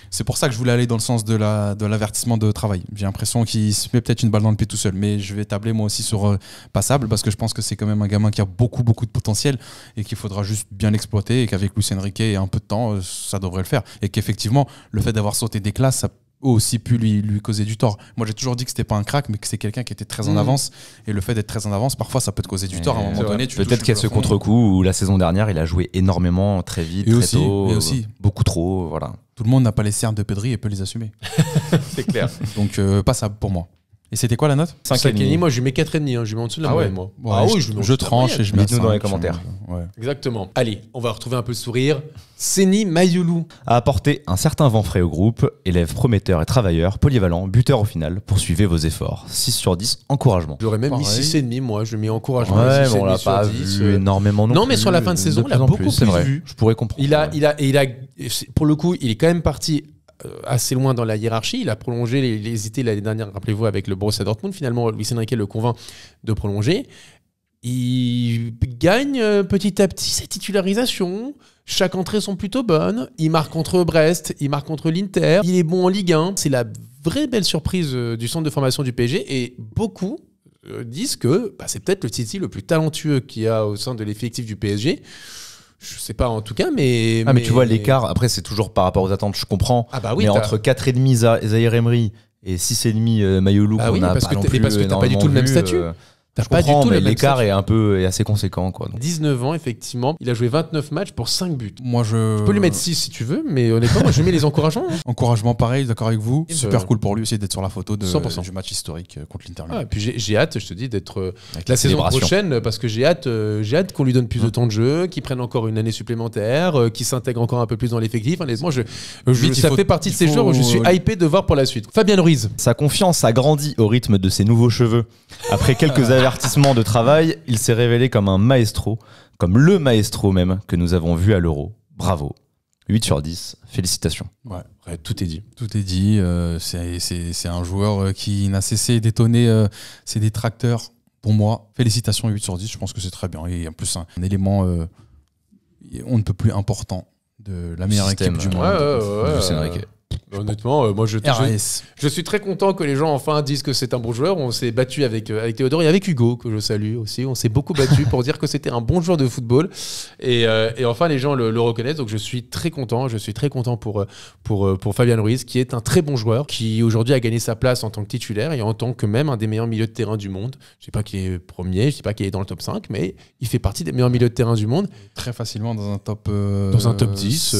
Speaker 1: c'est pour ça que je voulais aller dans le sens de l'avertissement de travail. J'ai l'impression qu'il se met peut-être une balle dans le pied tout seul, mais je vais tabler moi aussi sur passable, parce que je pense que c'est quand même un gamin qui a beaucoup de potentiel et qu'il faudra juste bien l'exploiter, et qu'avec Luis Enrique et un peu de temps, ça devrait le faire. Et qu'effectivement, le fait d'avoir sauté des classes, ça a aussi pu lui causer du tort. Moi, j'ai toujours dit que c'était pas un crack, mais que c'est quelqu'un qui était très en avance. Et le fait d'être très en avance, parfois, ça peut te causer du tort. À un moment donné, tu
Speaker 3: Peut-être
Speaker 1: touches
Speaker 3: qu'il y a
Speaker 1: le
Speaker 3: ce
Speaker 1: plafond.
Speaker 3: contre-coup où la saison dernière, il a joué énormément, très vite,
Speaker 1: Et
Speaker 3: très
Speaker 1: aussi,
Speaker 3: tôt.
Speaker 1: et aussi.
Speaker 3: Beaucoup trop, voilà.
Speaker 1: Tout le monde n'a pas les cernes de Pedri et peut les assumer.
Speaker 2: C'est clair.
Speaker 1: Donc, passable pour moi. Et c'était quoi la note
Speaker 2: 5,5, moi je lui mets 4,5, hein, je lui mets en dessous de la
Speaker 3: Ah ouais.
Speaker 2: moyenne, moi.
Speaker 1: Ouais,
Speaker 2: oui, je lui mets en
Speaker 1: je
Speaker 2: dessous de la
Speaker 1: tranche
Speaker 2: moyenne.
Speaker 1: et je mets
Speaker 3: Dites-nous
Speaker 1: ça,
Speaker 3: dans les
Speaker 1: je-
Speaker 3: commentaires.
Speaker 1: Ouais.
Speaker 2: Exactement. Allez, on va retrouver un peu le sourire. Seni Mayoulou.
Speaker 3: A apporté un certain vent frais au groupe, élève prometteur et travailleur, polyvalent, buteur au final, poursuivez vos efforts. 6 sur 10, encouragement.
Speaker 2: J'aurais même mis
Speaker 1: Pareil.
Speaker 2: 6,5, moi. Je lui mets encouragement.
Speaker 3: Ouais,
Speaker 2: 6,5
Speaker 3: mais on l'a
Speaker 2: sur
Speaker 3: pas
Speaker 2: 10,
Speaker 3: vu énormément non
Speaker 2: Non, mais
Speaker 3: plus,
Speaker 2: sur la fin de saison,
Speaker 3: de
Speaker 2: il a
Speaker 3: plus en
Speaker 2: beaucoup
Speaker 3: c'est
Speaker 2: plus
Speaker 3: vrai.
Speaker 2: vu.
Speaker 3: Je pourrais comprendre.
Speaker 2: Pour le coup, il est quand même parti assez loin dans la hiérarchie. Il a prolongé, il hésitait l'année dernière, rappelez-vous, avec le Borussia Dortmund. Finalement, Luis Enrique le convainc de prolonger. Il gagne petit à petit ses titularisations. Chaque entrée sont plutôt bonnes. Il marque contre Brest, il marque contre l'Inter. Il est bon en Ligue 1. C'est la vraie belle surprise du centre de formation du PSG. Et beaucoup disent que c'est peut-être le Titi le plus talentueux qu'il y a au sein de l'effectif du PSG. Je sais pas en tout cas, mais...
Speaker 3: Ah, mais tu vois l'écart, après c'est toujours par rapport aux attentes, je comprends.
Speaker 2: Ah bah oui,
Speaker 3: mais
Speaker 2: t'as-
Speaker 3: entre 4,5 Zaïre Emery et 6,5 Mayoulou,
Speaker 2: Bah
Speaker 3: qu'on
Speaker 2: oui,
Speaker 3: a
Speaker 2: parce
Speaker 3: pas
Speaker 2: que
Speaker 3: non
Speaker 2: t'as-
Speaker 3: plus
Speaker 2: parce que t'as pas du tout le même
Speaker 3: énormément vu,
Speaker 2: statut. t'as
Speaker 3: Je
Speaker 2: pas du
Speaker 3: comprends,
Speaker 2: tout
Speaker 3: mais
Speaker 2: le même
Speaker 3: l'écart est assez conséquent, quoi. Donc.
Speaker 2: 19 ans, effectivement. Il a joué 29 matchs pour 5 buts.
Speaker 1: Moi,
Speaker 2: Tu peux lui mettre 6 si tu veux, mais honnêtement, moi, je mets les encourageants. Hein.
Speaker 1: Encouragement pareil, d'accord avec vous.
Speaker 2: Et
Speaker 1: Super cool pour lui aussi d'être sur la photo
Speaker 2: 100%.
Speaker 1: du match historique contre l'Inter.
Speaker 2: Ah, et puis j'ai hâte, je te dis, d'être
Speaker 3: Avec
Speaker 2: la
Speaker 3: la
Speaker 2: saison
Speaker 3: célébration.
Speaker 2: prochaine, parce que j'ai hâte qu'on lui donne plus de temps de jeu, qu'il prenne encore une année supplémentaire, qu'il s'intègre encore un peu plus dans l'effectif. Honnêtement, ça fait partie de ces joueurs où je suis hypé de voir pour la suite. Fabien Ruiz.
Speaker 3: Sa confiance a grandi au rythme de ses nouveaux cheveux. Après quelques avertissements de travail, il s'est révélé comme un maestro, comme le maestro même que nous avons vu à l'Euro. Bravo. 8 sur 10, félicitations.
Speaker 2: Ouais, tout est dit.
Speaker 1: Tout est dit. C'est un joueur qui n'a cessé d'étonner ses détracteurs. Pour moi, félicitations 8 sur 10. Je pense que c'est très bien. Et en plus, un élément on ne peut plus important de la meilleure
Speaker 3: Système,
Speaker 1: équipe du monde.
Speaker 3: Luis Enrique.
Speaker 2: Honnêtement, moi je suis très content que les gens enfin disent que c'est un bon joueur. On s'est battu avec Théodore et avec Hugo, que je salue aussi. On s'est beaucoup battu pour dire que c'était un bon joueur de football. Et enfin, les gens le reconnaissent. Donc je suis très content. Je suis très content pour Fabien Ruiz, qui est un très bon joueur, qui aujourd'hui a gagné sa place en tant que titulaire et en tant que même un des meilleurs milieux de terrain du monde. Je ne sais pas qui est premier, je ne sais pas qui est dans le top 5, mais il fait partie des meilleurs milieux de terrain du monde.
Speaker 1: Très facilement dans un top
Speaker 2: 10.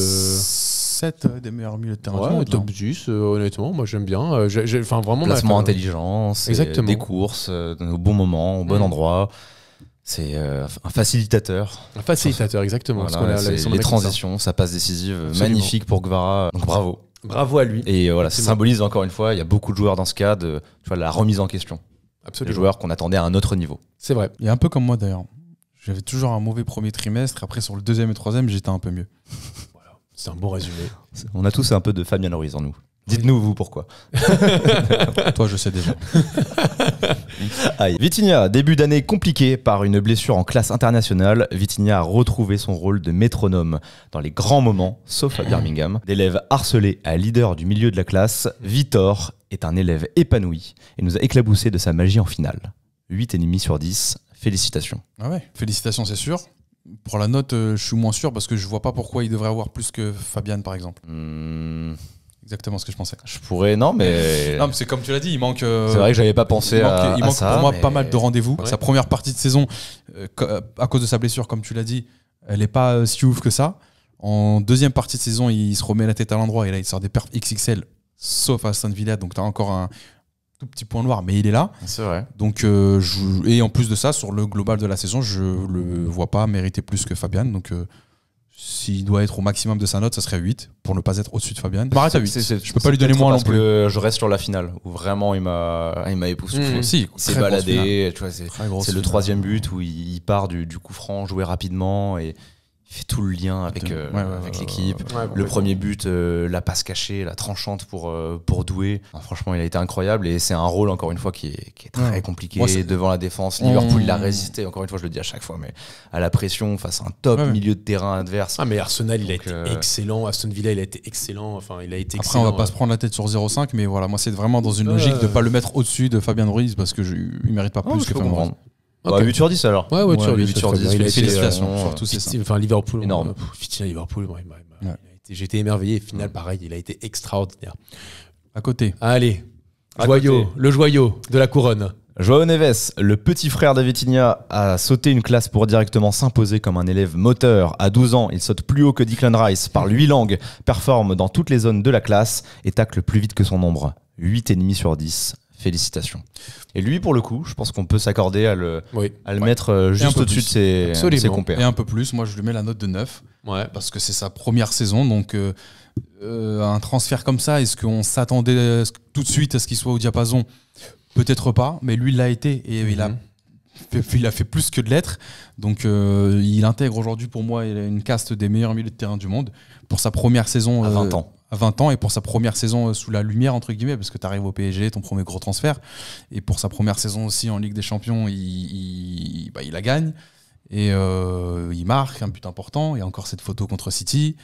Speaker 1: 7 des meilleurs milieux de terrain du monde.
Speaker 2: Top 10, honnêtement, moi j'aime bien. Vraiment,
Speaker 3: Placement intelligent,
Speaker 2: exactement.
Speaker 3: Des courses au bon moment, au bon endroit. C'est un facilitateur.
Speaker 2: Un facilitateur, exactement.
Speaker 3: Voilà, les transitions, sa passe décisive, magnifique pour Guevara. Donc bravo.
Speaker 2: Bravo à lui.
Speaker 3: Et voilà, ça symbolise encore une fois, il y a beaucoup de joueurs dans ce cas de la remise en question.
Speaker 2: Absolument.
Speaker 3: Des joueurs qu'on attendait à un autre niveau.
Speaker 2: C'est vrai.
Speaker 1: Il est un peu comme moi d'ailleurs. J'avais toujours un mauvais premier trimestre. Après, sur le deuxième et troisième, j'étais un peu mieux.
Speaker 2: C'est un bon résumé.
Speaker 3: On a tous un peu de Fabien Ruiz en nous. Dites-nous, vous, pourquoi.
Speaker 1: Toi, je sais déjà.
Speaker 3: Aïe. Vitinha, début d'année compliqué par une blessure en classe internationale. Vitinha a retrouvé son rôle de métronome dans les grands moments, sauf à Birmingham. D'élève harcelé à leader du milieu de la classe, Vitor est un élève épanoui et nous a éclaboussé de sa magie en finale. 8,5 sur 10, félicitations.
Speaker 1: Ah ouais, félicitations, c'est sûr. Pour la note, je suis moins sûr parce que je vois pas pourquoi il devrait avoir plus que Fabian, par exemple. Exactement ce que je pensais.
Speaker 3: Je pourrais, non, mais
Speaker 1: c'est comme tu l'as dit, il manque.
Speaker 3: C'est vrai que j'avais pas pensé à
Speaker 1: il manque
Speaker 3: ça.
Speaker 1: Pour moi, pas mal de rendez-vous.
Speaker 2: Ouais.
Speaker 1: Sa première partie de saison, à cause de sa blessure, comme tu l'as dit, elle est pas si ouf que ça. En deuxième partie de saison, il se remet la tête à l'endroit et là, il sort des perfs XXL, sauf à Aston Villa. Donc, tu as encore un tout petit point noir, mais il est là.
Speaker 3: C'est vrai.
Speaker 1: Donc, et en plus de ça, sur le global de la saison, je le vois pas mériter plus que Fabian. Donc, s'il doit être au maximum de sa note, ça serait 8 pour ne pas être au-dessus de Fabian. Je m'arrête à 8. Je peux pas lui donner moins non
Speaker 3: plus. Parce que je reste sur la finale où vraiment il m'a époustouflé.
Speaker 1: Si,
Speaker 3: il s'est baladé. Tu vois, c'est le troisième but où il part du coup franc, joué rapidement et il fait tout le lien avec l'équipe. Le premier but, la passe cachée, la tranchante pour Doué. Enfin, franchement, il a été incroyable et c'est un rôle, encore une fois, qui est très compliqué devant la défense. Liverpool, il a résisté, encore une fois, je le dis à chaque fois, mais à la pression face à un top milieu de terrain adverse.
Speaker 2: Ah, mais Arsenal, il a été excellent. Aston Villa, il a été excellent. Enfin, il a été
Speaker 1: Après,
Speaker 2: excellent.
Speaker 1: on va pas se prendre la tête sur 0,5, mais voilà, moi, c'est vraiment dans une logique de pas le mettre au-dessus de Fabian Ruiz parce que il mérite pas plus que Fabian Ruiz.
Speaker 3: Okay. 8 sur 10 alors.
Speaker 2: Ouais, 8 sur 10.
Speaker 1: Félicitations, surtout c'est ça.
Speaker 2: Enfin, Liverpool,
Speaker 3: énorme.
Speaker 2: Liverpool, j'ai été émerveillé. Final, pareil, il a été extraordinaire.
Speaker 1: À côté.
Speaker 2: Allez, le joyau de la couronne.
Speaker 3: Joao Neves, le petit frère de Vitinha, a sauté une classe pour directement s'imposer comme un élève moteur. À 12 ans, il saute plus haut que Declan Rice, parle 8 langues, performe dans toutes les zones de la classe et tacle plus vite que son ombre. 8,5 sur 10. Félicitations. Et lui, pour le coup, je pense qu'on peut s'accorder à le mettre juste au-dessus de ses compères.
Speaker 1: Et un peu plus. Moi, je lui mets la note de 9. Ouais. Parce que c'est sa première saison. Donc, un transfert comme ça, est-ce qu'on s'attendait tout de suite à ce qu'il soit au diapason ? Peut-être pas. Mais lui, il l'a été. Et il a fait plus que de l'être. Donc, il intègre aujourd'hui, pour moi, une caste des meilleurs milieux de terrain du monde. Pour sa première saison.
Speaker 3: À 20 ans.
Speaker 1: À 20 ans et pour sa première saison sous la lumière entre guillemets parce que tu arrives au PSG, ton premier gros transfert, et pour sa première saison aussi en Ligue des Champions il la gagne et il marque un but important. Il y a encore cette photo contre City.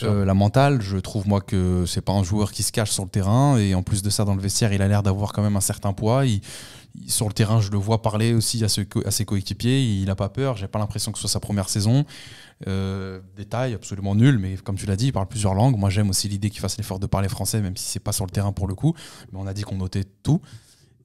Speaker 1: La mentale, je trouve moi que c'est pas un joueur qui se cache sur le terrain et en plus de ça dans le vestiaire il a l'air d'avoir quand même un certain poids. Sur le terrain je le vois parler aussi à ses coéquipiers, il a pas peur, j'ai pas l'impression que ce soit sa première saison. Détail absolument nul, mais comme tu l'as dit, il parle plusieurs langues. Moi j'aime aussi l'idée qu'il fasse l'effort de parler français, même si c'est pas sur le terrain pour le coup, mais on a dit qu'on notait tout.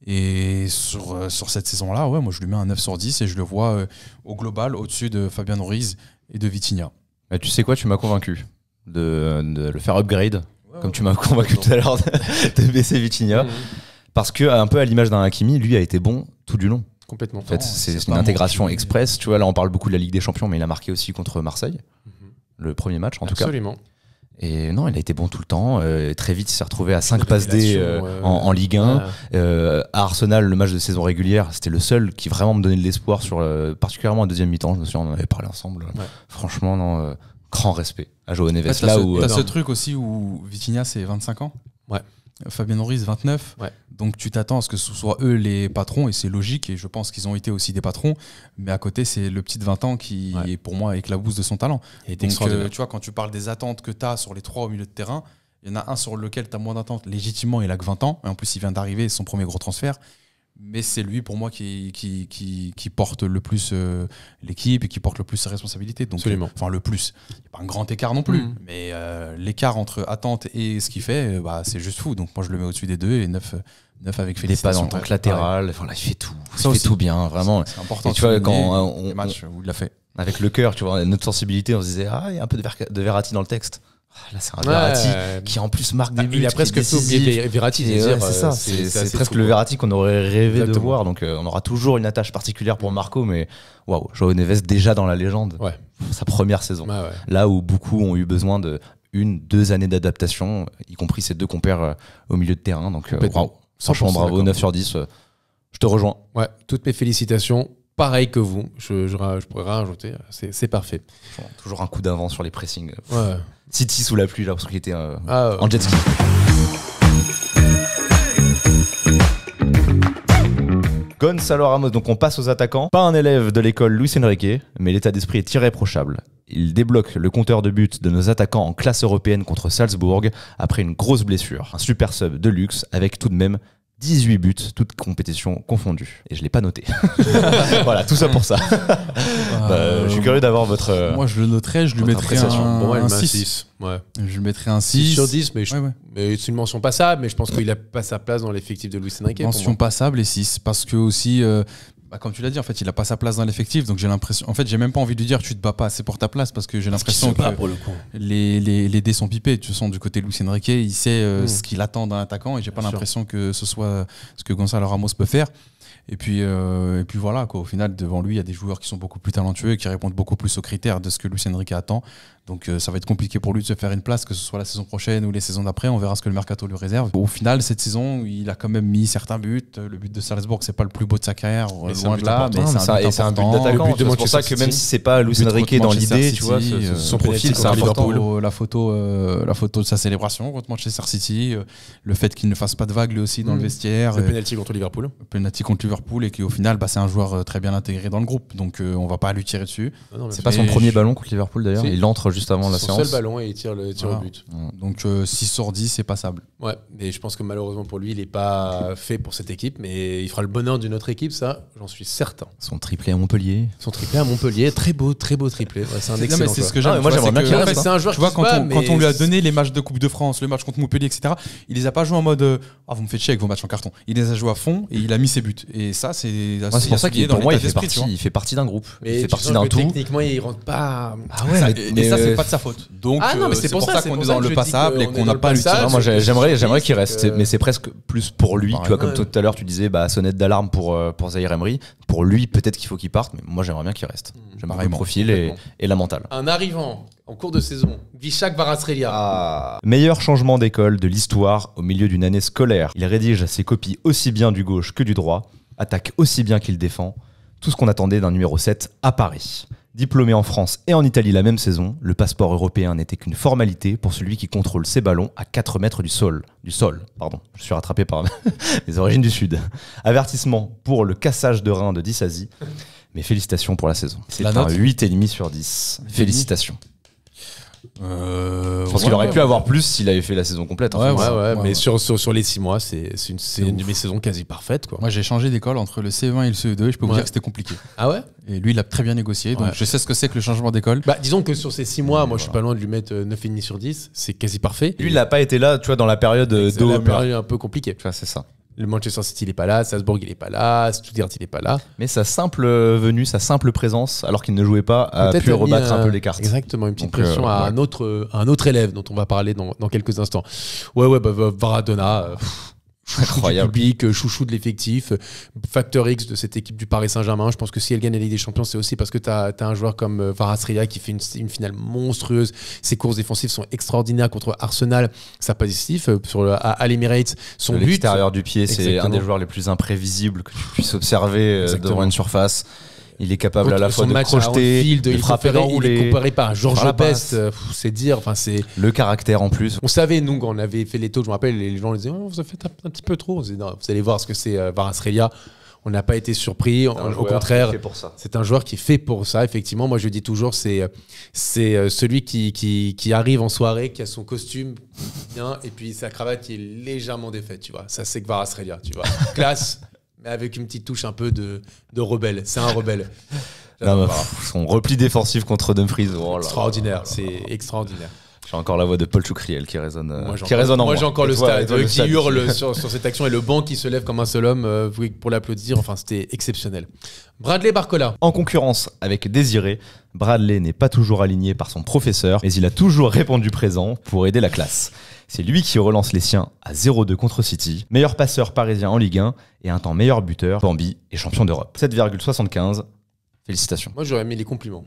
Speaker 1: Et sur cette saison-là, ouais, moi je lui mets un 9 sur 10 et je le vois au global au-dessus de Fabian Ruiz et de Vitinha.
Speaker 3: Bah, tu sais quoi, tu m'as convaincu de le faire upgrade, comme tu m'as convaincu tout à l'heure de baisser Vitinha. Parce que, un peu à l'image d'un Hakimi, lui a été bon tout du long.
Speaker 2: Complètement.
Speaker 3: En fait, c'est une intégration express. Tu vois, là, on parle beaucoup de la Ligue des Champions, mais il a marqué aussi contre Marseille. Le premier match, en tout cas.
Speaker 2: Absolument.
Speaker 3: Et non, il a été bon tout le temps. Très vite, il s'est retrouvé à 5 passes D en Ligue 1. À Arsenal, le match de saison régulière, c'était le seul qui vraiment me donnait de l'espoir, particulièrement en deuxième mi-temps. Je me souviens, on en avait parlé ensemble. Ouais. Franchement, non, grand respect à João Neves.
Speaker 1: En fait, t'as ce truc aussi où Vitinha, c'est 25 ans.
Speaker 2: Ouais.
Speaker 1: Fabien Ruiz, 29. Ouais. Donc tu t'attends à ce que ce soit eux les patrons, et c'est logique, et je pense qu'ils ont été aussi des patrons. Mais à côté, c'est le petit de 20 ans qui, est pour moi, éclabousse de son talent. Et donc, tu vois, quand tu parles des attentes que tu as sur les 3 au milieu de terrain, il y en a un sur lequel tu as moins d'attentes. Légitimement, il a que 20 ans. Et en plus, il vient d'arriver, son premier gros transfert. Mais c'est lui, pour moi, qui porte le plus l'équipe et qui porte le plus ses responsabilités. Donc, enfin, le plus. Il n'y a pas un grand écart non plus. Mais l'écart entre attente et ce qu'il fait, c'est juste fou. Donc, moi, je le mets au-dessus des deux et 9 avec félicitations.
Speaker 3: Il est pas en tant que latéral. Enfin, là, il fait tout. Il fait tout bien, vraiment.
Speaker 1: C'est important.
Speaker 3: Et tu vois, quand
Speaker 1: les matchs où il l'a fait.
Speaker 3: Avec le cœur, tu vois, notre sensibilité, on se disait, il y a un peu de Verratti dans le texte. Là, c'est un Verratti qui en plus marque des buts.
Speaker 2: Il a presque fait oublier Verratti.
Speaker 3: C'est ça, c'est presque le Verratti qu'on aurait rêvé de voir. Donc, on aura toujours une attache particulière pour Marco, mais waouh, João Neves déjà dans la légende. Ouais. Sa première saison. Là où beaucoup ont eu besoin de 1-2 années d'adaptation, y compris ses deux compères au milieu de terrain. Donc, waouh, franchement, bravo, 9 sur 10. Je te rejoins.
Speaker 2: Ouais, toutes mes félicitations. Pareil que vous, je pourrais rajouter, c'est parfait.
Speaker 3: Toujours un coup d'avant sur les pressings.
Speaker 2: Ouais.
Speaker 3: City sous la pluie, là, parce qu'il était en jet ski. Gonçalo Ramos, donc on passe aux attaquants. Pas un élève de l'école Luis Enrique, mais l'état d'esprit est irréprochable. Il débloque le compteur de buts de nos attaquants en classe européenne contre Salzbourg après une grosse blessure. Un super sub de luxe avec tout de même 18 buts, toutes compétitions confondues. Et je ne l'ai pas noté. Voilà, tout ça pour ça. Je suis curieux d'avoir votre.
Speaker 1: Moi, je le noterais, je lui mettrais un
Speaker 2: 6. Ouais.
Speaker 1: Je lui mettrais un 6.
Speaker 2: 6 sur 10, mais c'est une mention passable, mais je pense qu'il n'a pas sa place dans l'effectif de Luis Enrique.
Speaker 1: Mention passable et 6, parce que aussi. Comme tu l'as dit, en fait, il a pas sa place dans l'effectif, donc j'ai l'impression. En fait, j'ai même pas envie de lui dire tu te bats pas assez pour ta place, parce que j'ai l'impression que
Speaker 2: pour le coup.
Speaker 1: les dés sont pipés. Tu sens du côté de Luis Enrique, il sait ce qu'il attend d'un attaquant, et j'ai pas l'impression que ce soit ce que Gonçalo Ramos peut faire. Et puis voilà, quoi. Au final, devant lui, il y a des joueurs qui sont beaucoup plus talentueux et qui répondent beaucoup plus aux critères de ce que Luis Enrique attend. Donc ça va être compliqué pour lui de se faire une place, que ce soit la saison prochaine ou les saisons d'après. On verra ce que le mercato lui réserve. Au final, cette saison, il a quand même mis certains buts. Le but de Salzbourg, c'est pas le plus beau de sa carrière, loin de là, mais
Speaker 3: c'est un but d'attaquant. C'est pour ça que même si c'est pas Luis Enrique dans l'idée, tu vois, son profil, c'est important.
Speaker 1: La photo de sa célébration contre Manchester City, le fait qu'il ne fasse pas de vagues lui aussi dans le vestiaire.
Speaker 2: Le penalty contre Liverpool.
Speaker 1: Le penalty contre Liverpool, et qui au final, c'est un joueur très bien intégré dans le groupe. Donc on va pas lui tirer dessus.
Speaker 3: C'est pas son premier ballon contre Liverpool d'ailleurs. Il entre juste avant la séance.
Speaker 2: Son seul ballon et il tire le but.
Speaker 1: Donc 6 sur 10, c'est passable.
Speaker 2: Ouais, mais je pense que malheureusement pour lui, il n'est pas fait pour cette équipe, mais il fera le bonheur d'une autre équipe, ça, j'en suis certain.
Speaker 3: Son triplé à Montpellier.
Speaker 2: Très beau triplé. Ouais, c'est un excellent joueur.
Speaker 1: C'est ce que j'aime.
Speaker 3: Moi j'aimerais bien qu'il reste.
Speaker 2: C'est un joueur.
Speaker 1: Tu vois, quand on lui a donné les matchs de Coupe de France, le match contre Montpellier, etc., il les a pas joués en mode vous me faites chier avec vos matchs en carton. Il les a joués à fond et il a mis ses buts. Et ça, c'est
Speaker 3: pour ça qu'il pour moi il fait partie d'un groupe. Il fait partie d'un tout.
Speaker 2: Techniquement, il rentre pas.
Speaker 1: Mais ça, c'est pas de sa faute. Donc c'est pour ça qu'on est dans le passable et qu'on n'a pas l'utilisation.
Speaker 3: Moi j'aimerais qu'il reste, mais c'est presque plus pour lui. Tu vois, comme tout à l'heure tu disais sonnette d'alarme pour Zaïre Emery. Pour lui, peut-être qu'il faut qu'il parte, mais moi j'aimerais bien qu'il reste. J'aime beaucoup le profil et la mentale.
Speaker 2: Un arrivant en cours de saison, Vishak Kvaratskhelia.
Speaker 3: Meilleur changement d'école de l'histoire au milieu d'une année scolaire. Il rédige ses copies aussi bien du gauche que du droit, attaque aussi bien qu'il défend. Tout ce qu'on attendait d'un numéro 7 à Paris. Diplômé en France et en Italie la même saison, le passeport européen n'était qu'une formalité pour celui qui contrôle ses ballons à 4 mètres du sol. Je suis rattrapé par les origines du Sud. Avertissement pour le cassage de rein de Disasi. Mais félicitations pour la saison. C'est un 8,5 sur 10. Félicitations. Je pense qu'il aurait pu avoir plus s'il avait fait la saison complète.
Speaker 2: Mais sur les 6 mois, c'est une demi-saison quasi parfaite, quoi.
Speaker 1: Moi, j'ai changé d'école entre le CE1 et le CE2 et je peux vous dire que c'était compliqué.
Speaker 2: Ah ouais?
Speaker 1: Et lui, il a très bien négocié, donc je sais ce que c'est que le changement d'école.
Speaker 2: Disons que sur ces 6 mois, moi, je suis pas loin de lui mettre 9,5 sur 10. C'est quasi parfait.
Speaker 3: Lui, il n'a pas été là, tu vois, dans la période
Speaker 2: la période un peu compliquée.
Speaker 3: Tu vois, c'est ça.
Speaker 2: Le Manchester City, il n'est pas là. Salzbourg, il n'est pas là. Stuttgart, il n'est pas là.
Speaker 3: Mais sa simple venue, sa simple présence, alors qu'il ne jouait pas, a pu rebattre un peu les cartes.
Speaker 2: Exactement, une petite pression à un autre élève dont on va parler dans quelques instants. Ouais, Maradona.
Speaker 3: Incroyable.
Speaker 2: Du public, chouchou de l'effectif, facteur X de cette équipe du Paris Saint-Germain. Je pense que si elle gagne la Ligue des Champions, c'est aussi parce que tu as un joueur comme Kvaratskhelia qui fait une finale monstrueuse. Ses courses défensives sont extraordinaires contre Arsenal. Sa positif à l'Emirates. Son but.
Speaker 3: L'extérieur du pied, c'est un des joueurs les plus imprévisibles que tu puisses observer devant une surface. Il est capable à la fois de projeter, de frapper, d'enrouler.
Speaker 2: Il est comparé par Georges Best, c'est dire. Enfin, c'est
Speaker 3: le caractère en plus.
Speaker 2: On savait, nous, quand on avait fait les taux, je me rappelle, les gens disaient vous avez fait un petit peu trop. On disait, non, vous allez voir ce que c'est Kvaratskhelia. On n'a pas été surpris. Au contraire, c'est un joueur qui est fait pour ça. Effectivement, moi, je dis toujours, c'est celui qui arrive en soirée, qui a son costume bien, et puis sa cravate qui est légèrement défaite. Tu vois, ça, c'est Kvaratskhelia. Tu vois, classe. Mais avec une petite touche un peu de rebelle. C'est un rebelle.
Speaker 3: Son repli défensif contre Dumfries.
Speaker 2: Extraordinaire, c'est extraordinaire.
Speaker 3: J'ai encore la voix de Paul Choucriel qui résonne en moi.
Speaker 2: Moi, j'ai encore le stade qui hurle sur cette action et le banc qui se lève comme un seul homme pour l'applaudir. Enfin, c'était exceptionnel. Bradley Barcola.
Speaker 3: En concurrence avec Désiré, Bradley n'est pas toujours aligné par son professeur, mais il a toujours répondu présent pour aider la classe. C'est lui qui relance les siens à 0-2 contre City, meilleur passeur parisien en Ligue 1 et un temps meilleur buteur. Bambi est champion d'Europe. 7,75. Félicitations.
Speaker 2: Moi, j'aurais mis les compliments.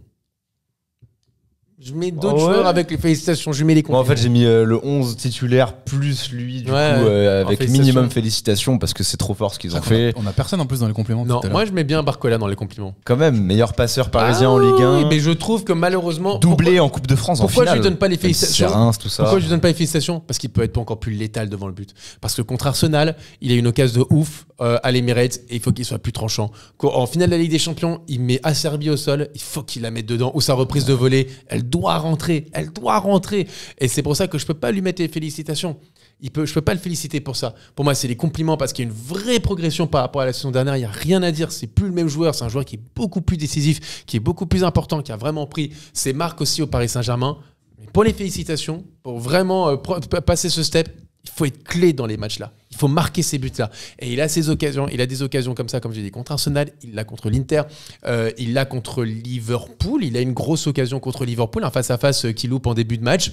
Speaker 2: Je mets d'autres joueurs avec les félicitations. Je mets les compliments.
Speaker 3: Moi, en fait, j'ai mis le 11 titulaire plus lui, du coup, avec minimum félicitations parce que c'est trop fort ce qu'ils ont fait.
Speaker 1: On a personne en plus dans les compliments.
Speaker 2: Non, moi, je mets bien Barcola dans les compliments.
Speaker 3: Quand même, meilleur passeur parisien en Ligue 1.
Speaker 2: Oui, mais je trouve que malheureusement.
Speaker 3: Doublé en Coupe de France en finale.
Speaker 2: Pourquoi je lui donne pas les félicitations
Speaker 3: Reims, tout ça.
Speaker 2: Pourquoi je lui donne pas les félicitations? Parce qu'il peut être encore plus létal devant le but. Parce que contre Arsenal, il a une occasion de ouf à l'Emirates et il faut qu'il soit plus tranchant. En finale de la Ligue des Champions, il met Acerbi au sol, il faut qu'il la mette dedans. Ou sa reprise de volée, elle doit rentrer. Et c'est pour ça que je peux pas lui mettre les félicitations. Je peux pas le féliciter pour ça. Pour moi, c'est les compliments parce qu'il y a une vraie progression par rapport à la saison dernière. Il y a rien à dire. C'est plus le même joueur. C'est un joueur qui est beaucoup plus décisif, qui est beaucoup plus important, qui a vraiment pris ses marques aussi au Paris Saint-Germain. Mais pour les félicitations, pour vraiment passer ce step, il faut être clé dans les matchs-là. Il faut marquer ces buts-là. Et il a ses occasions. Il a des occasions comme ça, comme j'ai dit, contre Arsenal. Il l'a contre l'Inter. Il l'a contre Liverpool. Il a une grosse occasion contre Liverpool, un face-à-face qu'il loupe en début de match.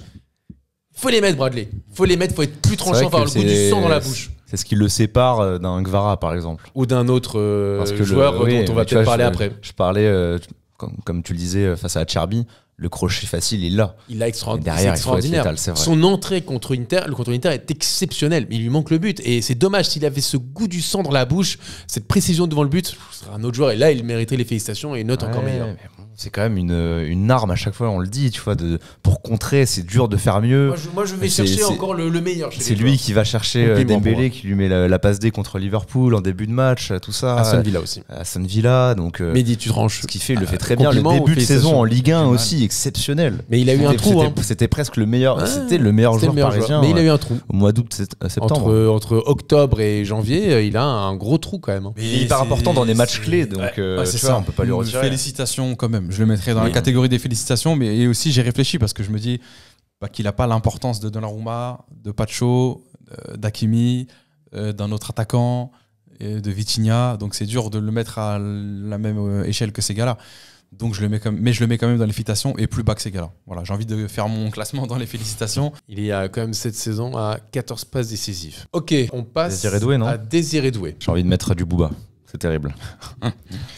Speaker 2: Il faut les mettre, Bradley. Il faut les mettre. Il faut être plus tranchant, avoir le goût du sang dans la bouche.
Speaker 3: C'est ce qui le sépare d'un Gvara, par exemple.
Speaker 2: Ou d'un autre joueur dont on va peut-être parler après.
Speaker 3: Je parlais, comme tu le disais, face à Acerbi. Le crochet facile, il l'a.
Speaker 2: Il a extraordinaire.
Speaker 3: Létal,
Speaker 2: son entrée contre l'Inter est exceptionnelle, mais il lui manque le but. Et c'est dommage, s'il avait ce goût du sang dans la bouche, cette précision devant le but, ce serait un autre joueur. Et là, il mériterait les félicitations et une note encore meilleure.
Speaker 3: C'est quand même une arme à chaque fois, on le dit, tu vois, pour contrer, c'est dur de faire mieux.
Speaker 2: Moi, je vais chercher encore le meilleur.
Speaker 3: C'est lui qui va chercher Dembélé, qui lui met la passe D contre Liverpool en début de match, tout ça.
Speaker 2: Aston Villa aussi.
Speaker 3: Aston Villa, donc.
Speaker 2: Mehdi, tu tranches.
Speaker 3: Ce qu'il fait, il le fait très bien. Le début de saison en Ligue 1 aussi, exceptionnel.
Speaker 2: Mais il a eu un trou.
Speaker 3: C'était presque le meilleur. C'était le meilleur joueur parisien.
Speaker 2: Mais il a eu un trou.
Speaker 3: Au mois d'août, septembre.
Speaker 2: Entre octobre et janvier, il a un gros trou quand même.
Speaker 3: Il est hyper important dans des matchs clés, donc
Speaker 1: c'est ça.
Speaker 3: On peut pas lui retirer.
Speaker 1: Félicitations quand même. Je le mettrais dans la catégorie des félicitations, mais aussi j'ai réfléchi parce que je me dis qu'il n'a pas l'importance de Donnarumma, de Pacho, d'Hakimi, d'un autre attaquant, de Vitinha. Donc c'est dur de le mettre à la même échelle que ces gars-là. Donc je le mets quand même dans les félicitations et plus bas que ces gars-là. Voilà, j'ai envie de faire mon classement dans les félicitations.
Speaker 2: Il y a quand même cette saison à 14 passes décisives. Ok, on passe à Désiré Doué.
Speaker 3: J'ai envie de mettre du Booba. C'est terrible.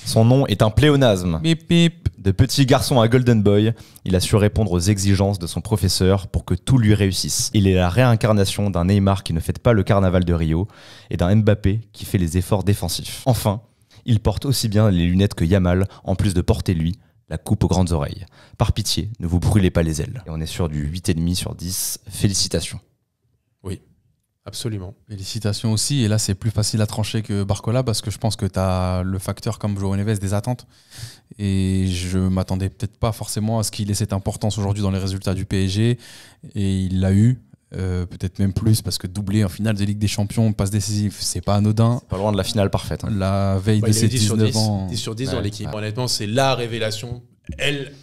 Speaker 3: Son nom est un pléonasme.
Speaker 1: Bip, bip.
Speaker 3: De petit garçon à Golden Boy, il a su répondre aux exigences de son professeur pour que tout lui réussisse. Il est la réincarnation d'un Neymar qui ne fête pas le carnaval de Rio et d'un Mbappé qui fait les efforts défensifs. Enfin, il porte aussi bien les lunettes que Yamal, en plus de porter, lui, la coupe aux grandes oreilles. Par pitié, ne vous brûlez pas les ailes. Et on est sur du 8,5 sur 10. Félicitations.
Speaker 2: Oui. Absolument.
Speaker 1: Félicitations aussi. Et là, c'est plus facile à trancher que Barcola parce que je pense que tu as le facteur, comme João Neves, des attentes. Et je m'attendais peut-être pas forcément à ce qu'il ait cette importance aujourd'hui dans les résultats du PSG. Et il l'a eu. Peut-être même plus parce que doubler en finale de Ligue des Champions, passe décisive, c'est pas anodin.
Speaker 3: C'est pas loin de la finale parfaite.
Speaker 1: La veille de ses 19 ans.
Speaker 2: 10 sur 10 dans l'équipe. Honnêtement, c'est la révélation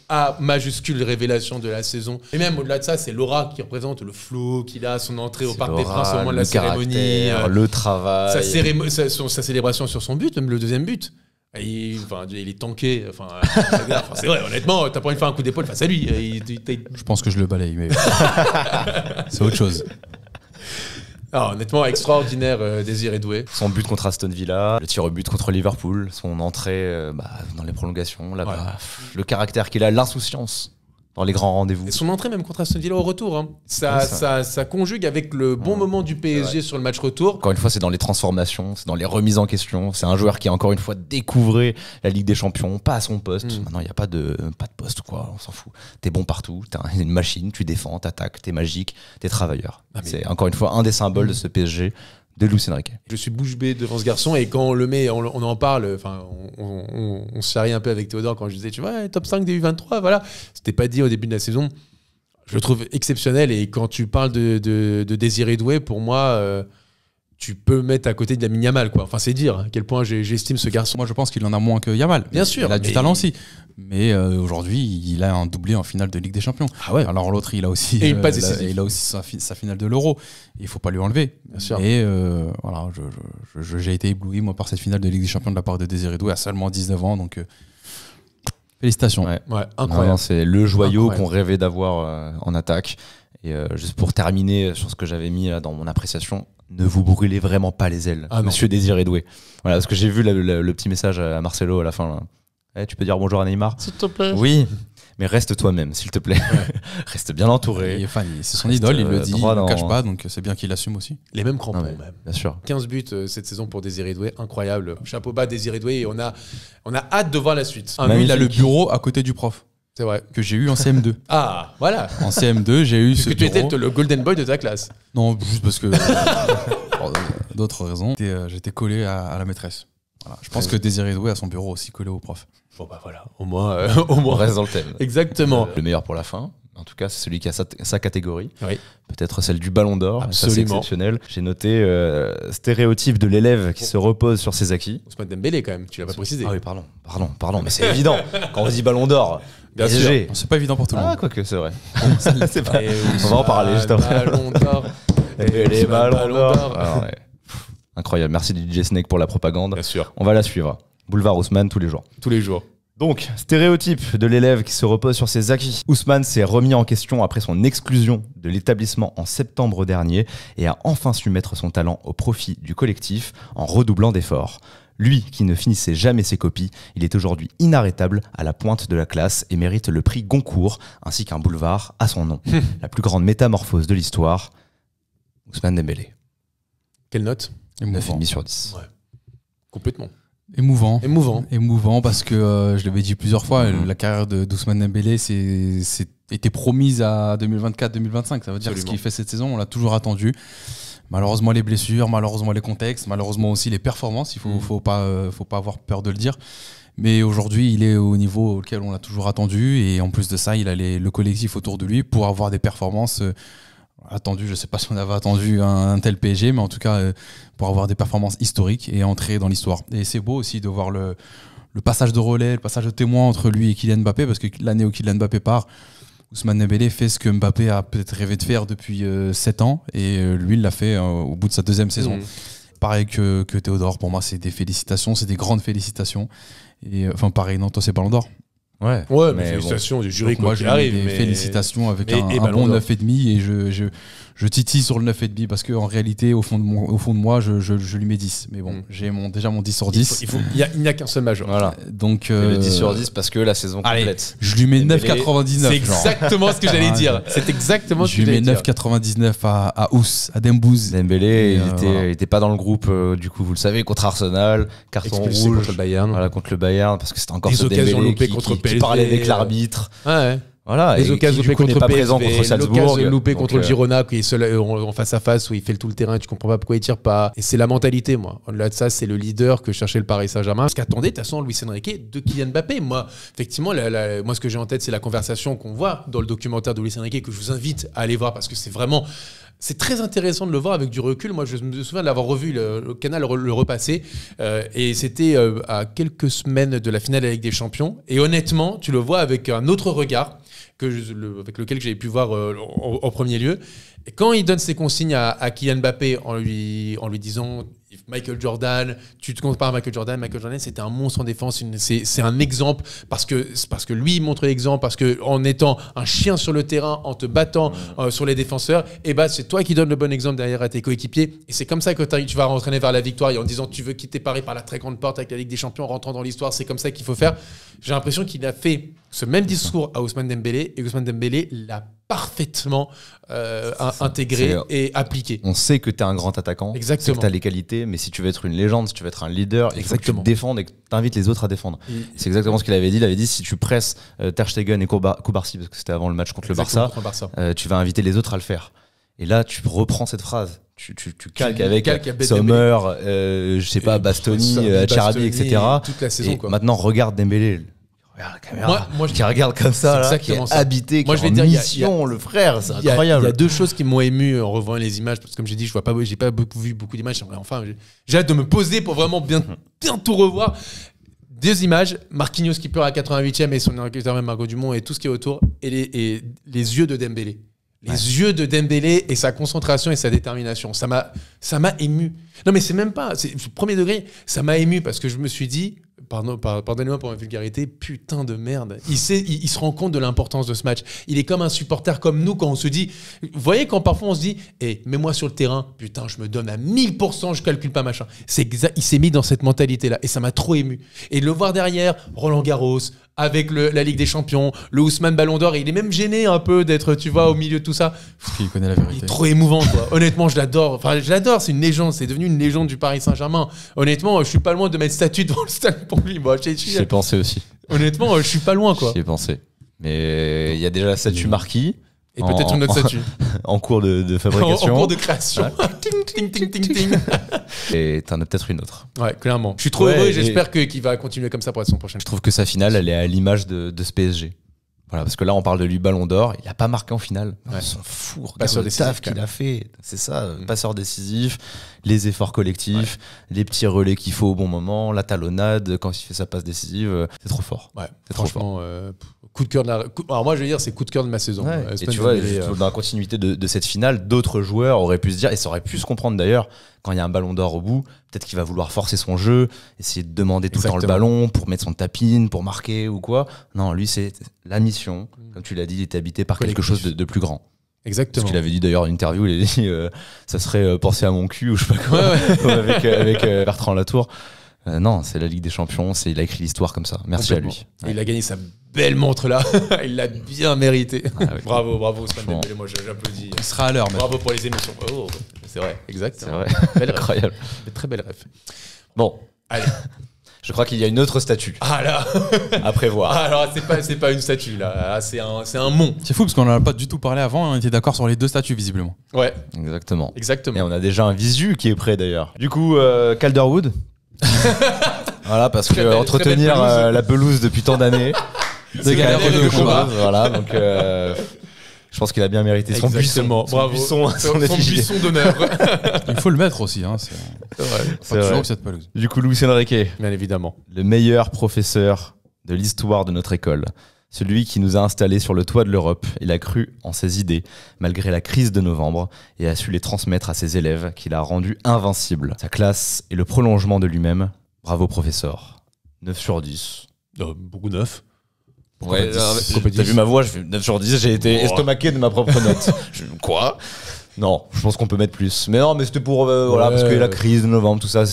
Speaker 2: A majuscule révélation de la saison. Et même au-delà de ça, c'est l'aura qui représente le flow qu'il a, son entrée au Parc des Princes au moment de la cérémonie.
Speaker 3: Le travail.
Speaker 2: Sa célébration sur son but, même le deuxième but. Il est tanké. C'est vrai, honnêtement, t'as pas envie de faire un coup d'épaule face à lui.
Speaker 1: Je pense que je le balaye, mais c'est autre chose.
Speaker 2: Ah, honnêtement, extraordinaire, Désiré Doué.
Speaker 3: Son but contre Aston Villa, le tir au but contre Liverpool, son entrée dans les prolongations, là-bas, le caractère qu'il a, l'insouciance dans les grands rendez-vous.
Speaker 2: Et son entrée même contre Aston Villa au retour. Hein. Ça conjugue avec le bon moment du PSG sur le match retour.
Speaker 3: Encore une fois, c'est dans les transformations, c'est dans les remises en question. C'est un joueur qui a encore une fois découvert la Ligue des Champions, pas à son poste. Maintenant, il n'y a pas de poste, quoi. On s'en fout. T'es bon partout, t'es une machine, tu défends, t'attaques, t'es magique, t'es travailleur. C'est encore une fois un des symboles de ce PSG. De Luis Enrique.
Speaker 2: Je suis bouche bée devant ce garçon et quand on le met, on en parle, on se charrie un peu avec Théodore quand je disais, tu vois, top 5 des U23, voilà. C'était pas dit au début de la saison. Je le trouve exceptionnel et quand tu parles de Désiré Doué, pour moi, tu peux mettre à côté de Lamine Yamal, quoi. Enfin, c'est dire à quel point j'estime ce garçon.
Speaker 1: Moi, je pense qu'il en a moins que Yamal.
Speaker 2: Bien sûr.
Speaker 1: Il a du talent aussi. Mais aujourd'hui, il a un doublé en finale de Ligue des Champions.
Speaker 2: Ah ouais.
Speaker 1: Alors l'autre, il a aussi, il a aussi sa finale de l'Euro. Il faut pas lui enlever.
Speaker 2: Bien sûr.
Speaker 1: Et voilà, j'ai été ébloui moi par cette finale de Ligue des Champions de la part de Désiré Doué à seulement 19 ans. Donc félicitations.
Speaker 2: Ouais, incroyable.
Speaker 3: Non, c'est le joyau qu'on rêvait d'avoir en attaque. Et juste pour terminer sur ce que j'avais mis dans mon appréciation, ne vous brûlez vraiment pas les ailes, monsieur Désiré Doué. Voilà, parce que j'ai vu le petit message à Marcelo à la fin. Là. Tu peux dire bonjour à Neymar,
Speaker 2: s'il te plaît.
Speaker 3: Oui, mais reste toi-même, s'il te plaît. Ouais. Reste bien entouré.
Speaker 1: C'est son idole, il le dit, il ne cache pas, donc c'est bien qu'il assume aussi.
Speaker 2: Les mêmes crampons, même.
Speaker 3: Bien sûr.
Speaker 2: 15 buts cette saison pour Désiré Doué, incroyable. Chapeau bas Désiré Doué, et on a hâte de voir la suite.
Speaker 1: Lui, il a le bureau à côté du prof.
Speaker 2: C'est vrai.
Speaker 1: Que j'ai eu en CM2.
Speaker 2: Ah, voilà.
Speaker 1: En CM2, j'ai eu ce bureau.
Speaker 2: Tu étais le golden boy de ta classe.
Speaker 1: Non, juste parce que... pour d'autres raisons. J'étais collé à la maîtresse. Voilà. Je pense que Désiré Doué a son bureau aussi collé au prof.
Speaker 2: Bon bah voilà, au moins. On
Speaker 3: reste dans le thème.
Speaker 2: Exactement.
Speaker 3: Le meilleur pour la fin. En tout cas, c'est celui qui a sa catégorie.
Speaker 2: Oui.
Speaker 3: Peut-être celle du Ballon d'Or.
Speaker 2: Absolument.
Speaker 3: C'est exceptionnel. J'ai noté stéréotype de l'élève qui se repose sur ses acquis.
Speaker 2: Ousmane Dembélé quand même, tu l'as pas précisé.
Speaker 3: Ah oui, pardon, mais c'est évident. Quand on dit Ballon d'Or,
Speaker 2: bien sûr.
Speaker 1: C'est pas évident pour tout le monde.
Speaker 3: Ah, quoique, c'est vrai. On va en parler juste après.
Speaker 2: Ballon d'Or.
Speaker 3: Et les Ballons d'Or. Ah, ouais. Incroyable. Merci DJ Snake pour la propagande.
Speaker 2: Bien sûr.
Speaker 3: On va la suivre. Boulevard Ousmane tous les jours.
Speaker 2: Tous les jours.
Speaker 3: Donc, stéréotype de l'élève qui se repose sur ses acquis. Ousmane s'est remis en question après son exclusion de l'établissement en septembre dernier et a enfin su mettre son talent au profit du collectif en redoublant d'efforts. Lui, qui ne finissait jamais ses copies, il est aujourd'hui inarrêtable à la pointe de la classe et mérite le prix Goncourt ainsi qu'un boulevard à son nom. La plus grande métamorphose de l'histoire, Ousmane Dembélé.
Speaker 2: Quelle note ?
Speaker 3: 9,5 sur 10.
Speaker 2: Ouais. Complètement.
Speaker 1: Émouvant parce que je l'avais dit plusieurs fois, la carrière d'Ousmane Dembélé était promise à 2024-2025. Ça veut dire que ce qu'il fait cette saison, on l'a toujours attendu. Malheureusement les blessures, malheureusement les contextes, malheureusement aussi les performances. Il faut pas avoir peur de le dire. Mais aujourd'hui, il est au niveau auquel on l'a toujours attendu. Et en plus de ça, il a le collectif autour de lui pour avoir des performances attendues. Je ne sais pas si on avait attendu un tel PSG, mais en tout cas, pour avoir des performances historiques et entrer dans l'histoire. Et c'est beau aussi de voir le passage de relais, le passage de témoin entre lui et Kylian Mbappé, parce que l'année où Kylian Mbappé part, Ousmane Dembélé fait ce que Mbappé a peut-être rêvé de faire depuis 7 ans, et lui, il l'a fait au bout de sa 2e saison. Pareil que Théodore, pour moi, c'est des félicitations, c'est des grandes félicitations. Et, enfin, pareil, non, toi, c'est Ballon d'Or.
Speaker 2: Ouais, mais félicitations du jury,
Speaker 1: moi, félicitations avec un bon 9,5 et je titille sur le 9,5 parce qu'en réalité, au fond de moi, je lui mets 10. Mais bon, j'ai déjà mon 10 sur 10.
Speaker 2: Il n'y a qu'un seul major.
Speaker 3: Voilà.
Speaker 1: Donc,
Speaker 3: le 10 sur 10 parce que la saison complète.
Speaker 1: Je lui mets 9,99.
Speaker 2: C'est exactement ce que j'allais dire. C'est exactement ce que j'allais dire.
Speaker 1: Je lui mets 9,99 à Dembouz.
Speaker 3: Dembélé, il était pas dans le groupe, du coup, vous le savez, contre Arsenal, carton rouge
Speaker 2: contre le Bayern.
Speaker 3: Voilà, contre le Bayern, parce que c'était encore ce
Speaker 2: occasions
Speaker 3: Dembélé
Speaker 2: loupées contre
Speaker 3: qui parlait avec l'arbitre.
Speaker 2: Ouais.
Speaker 3: Voilà,
Speaker 2: les occasions loupées contre PSV, l'occasion loupée contre le Girona qui est seul en face à face où il fait tout le terrain, tu comprends pas pourquoi il tire pas. Et c'est la mentalité, moi. Au-delà de ça, c'est le leader que cherchait le Paris Saint-Germain. Ce qu'attendait, de toute façon, Luis Enrique de Kylian Mbappé. Moi, effectivement, moi, ce que j'ai en tête, c'est la conversation qu'on voit dans le documentaire de Luis Enrique que je vous invite à aller voir parce que c'est vraiment c'est très intéressant de le voir avec du recul. Moi, je me souviens de l'avoir revu, le Canal le repasser. Et c'était à quelques semaines de la finale de la Ligue des Champions. Et honnêtement, tu le vois avec un autre regard avec lequel j'avais pu voir en premier lieu. Et quand il donne ses consignes à Kylian Mbappé en lui disant Michael Jordan, tu te compares à Michael Jordan, c'était un monstre en défense, c'est un exemple parce que lui il montre l'exemple, parce que en étant un chien sur le terrain, en te battant sur les défenseurs, et c'est toi qui donnes le bon exemple derrière à tes coéquipiers, et c'est comme ça que tu vas entraîner vers la victoire, et en disant tu veux quitter Paris par la très grande porte avec la Ligue des Champions, en rentrant dans l'histoire, c'est comme ça qu'il faut faire. J'ai l'impression qu'il a fait ce même discours à Ousmane Dembélé, et Ousmane Dembélé l'a parfaitement intégré et appliqué.
Speaker 3: On sait que tu es un grand attaquant,
Speaker 2: exactement,
Speaker 3: que tu as les qualités, mais si tu veux être une légende, si tu veux être un leader, il faut que tu te défendes et que tu invites les autres à défendre. C'est exactement ce qu'il avait dit. Il avait dit si tu presses Ter Stegen et Kubarsi, parce que c'était avant le match contre le Barça, tu vas inviter les autres à le faire. Et là, tu reprends cette phrase. Tu calques avec Sommer, je sais pas, Bastoni, Charabi, etc.
Speaker 2: Toute la saison, quoi.
Speaker 3: Maintenant, regarde Dembélé. Regarde la caméra, qui regarde comme ça, là, qui est habité, qui est en mission, le frère, c'est incroyable.
Speaker 2: Il y a deux choses qui m'ont ému en revoyant les images, parce que comme j'ai dit, j'ai pas vu beaucoup d'images. Enfin, j'ai hâte de me poser pour vraiment bien tout revoir. Deux images, Marquinhos qui pleure à 88e et son interview Margot Dumont et tout ce qui est autour, et les yeux de Dembélé. Les yeux de Dembélé et sa concentration et sa détermination. Ça m'a ému. Non, mais c'est même pas... C'est premier degré. Ça m'a ému parce que je me suis dit... Pardonnez-moi pour ma vulgarité, putain de merde. Il se rend compte de l'importance de ce match. Il est comme un supporter comme nous quand on se dit... Vous voyez quand parfois on se dit mets-moi sur le terrain, putain, je me donne à 1000%, je calcule pas machin. C'est exact, il s'est mis dans cette mentalité-là et ça m'a trop ému. Et de le voir derrière, Roland Garros, avec la Ligue des Champions, le Ousmane Ballon d'Or, il est même gêné un peu d'être, tu vois, au milieu de tout ça.
Speaker 1: Il connaît la vérité.
Speaker 2: Il est trop émouvant, quoi. Honnêtement, je l'adore. Enfin, je l'adore, c'est une légende, c'est devenu une légende du Paris Saint-Germain. Honnêtement, je suis pas loin de mettre statue devant le stade pour lui. Moi,
Speaker 3: j'y ai pensé aussi.
Speaker 2: Honnêtement, je suis pas loin, quoi.
Speaker 3: J'y ai pensé. Mais il y a déjà la statue Marquis.
Speaker 2: Et peut-être une autre statue.
Speaker 3: En cours de fabrication.
Speaker 2: En cours de création. Ting, ting, ting, ting, ting.
Speaker 3: Et t'en as peut-être une autre.
Speaker 2: Ouais, clairement. Je suis trop heureux et j'espère qu'il va continuer comme ça pour la saison prochaine.
Speaker 3: Je trouve que sa finale, elle est à l'image de ce PSG. Voilà, parce que là, on parle de lui Ballon d'Or. Il n'a pas marqué en finale. On s'en fout.
Speaker 2: Passeur
Speaker 3: le taf qu'il a fait. C'est ça, passeur décisif, les efforts collectifs, les petits relais qu'il faut au bon moment, la talonnade, quand il fait sa passe décisive. C'est trop fort.
Speaker 2: Ouais, c'est franchement, coup de cœur de alors moi, je veux dire, c'est coup de cœur de ma saison.
Speaker 3: Ouais. Et tu vois, dans la continuité de cette finale, d'autres joueurs auraient pu se dire, et ça aurait pu se comprendre d'ailleurs, quand il y a un Ballon d'Or au bout, peut-être qu'il va vouloir forcer son jeu, essayer de demander tout le temps le ballon pour mettre son tapine, pour marquer ou quoi. Non, lui, c'est la mission. Comme tu l'as dit, il était habité par quelque chose de plus grand.
Speaker 2: Exactement.
Speaker 3: Ce qu'il avait dit d'ailleurs en interview, il a dit ça serait penser à mon cul ou je sais pas quoi, avec Bertrand Latour. Non, c'est la Ligue des Champions, il a écrit l'histoire comme ça. Merci à lui.
Speaker 2: Ouais. Il a gagné sa belle montre là, il l'a bien mérité. Bravo Ousmane Dembélé, moi j'applaudis.
Speaker 1: Il sera à l'heure.
Speaker 2: Bravo pour les émotions. Oh, c'est vrai, exact.
Speaker 3: C'est vrai. Belle incroyable.
Speaker 2: Très belle ref.
Speaker 3: Bon, allez. Je crois qu'il y a une autre statue.
Speaker 2: Ah là
Speaker 3: à prévoir.
Speaker 2: Ah, alors c'est pas une statue là, c'est un mont.
Speaker 1: C'est fou parce qu'on n'en a pas du tout parlé avant, on était d'accord sur les deux statues visiblement.
Speaker 2: Ouais.
Speaker 3: Exactement.
Speaker 2: Et
Speaker 3: on a déjà un visu qui est prêt d'ailleurs. Du coup, Calderwood. Voilà, parce que entretenir la pelouse depuis tant d'années,
Speaker 1: c'est galère de combat.
Speaker 3: Voilà, donc je pense qu'il a bien mérité son buisson.
Speaker 2: Bravo. Son buisson d'honneur.
Speaker 1: Il faut le mettre aussi. Hein, c'est
Speaker 2: vrai.
Speaker 1: Pas toujours cette pelouse.
Speaker 3: Du coup, Luis Enrique,
Speaker 2: bien évidemment,
Speaker 3: le meilleur professeur de l'histoire de notre école. Celui qui nous a installés sur le toit de l'Europe. Il a cru en ses idées, malgré la crise de novembre, et a su les transmettre à ses élèves, qu'il a rendus invincibles. Sa classe est le prolongement de lui-même. Bravo, professeur. 9 sur 10.
Speaker 2: Beaucoup 9.
Speaker 3: Ouais, t'as vu ma voix, je fais 9 sur 10, j'ai été estomaqué de ma propre note. Quoi ? Non, je pense qu'on peut mettre plus. Mais non, mais c'était pour parce que la crise de novembre, tout ça,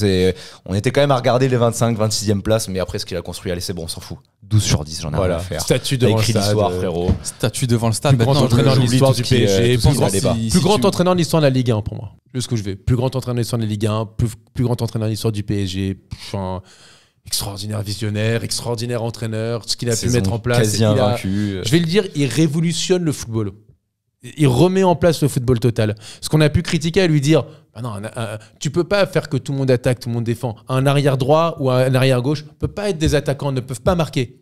Speaker 3: on était quand même à regarder les 25, 26e places, mais après ce qu'il a construit, allez, c'est bon, on s'en fout. 12 sur 10, j'en ai rien à faire.
Speaker 2: Statue devant le stade.
Speaker 3: l'histoire, frérot.
Speaker 1: Statue devant le stade.
Speaker 2: Plus grand entraîneur de l'histoire du PSG. Plus grand
Speaker 1: entraîneur
Speaker 2: entraîneur de l'histoire de la Ligue 1 pour moi. Juste ce que je vais. Plus grand entraîneur de l'histoire de la Ligue 1, plus grand entraîneur de l'histoire du PSG. Enfin, extraordinaire visionnaire, extraordinaire entraîneur, ce qu'il a pu mettre en place.
Speaker 3: Quasi invaincu.
Speaker 2: Je vais le dire, il révolutionne le football. Il remet en place le football total. Ce qu'on a pu critiquer à lui dire, bah non, tu peux pas faire que tout le monde attaque, tout le monde défend. Un arrière droit ou un arrière gauche ne peut pas être des attaquants, ne peuvent pas marquer.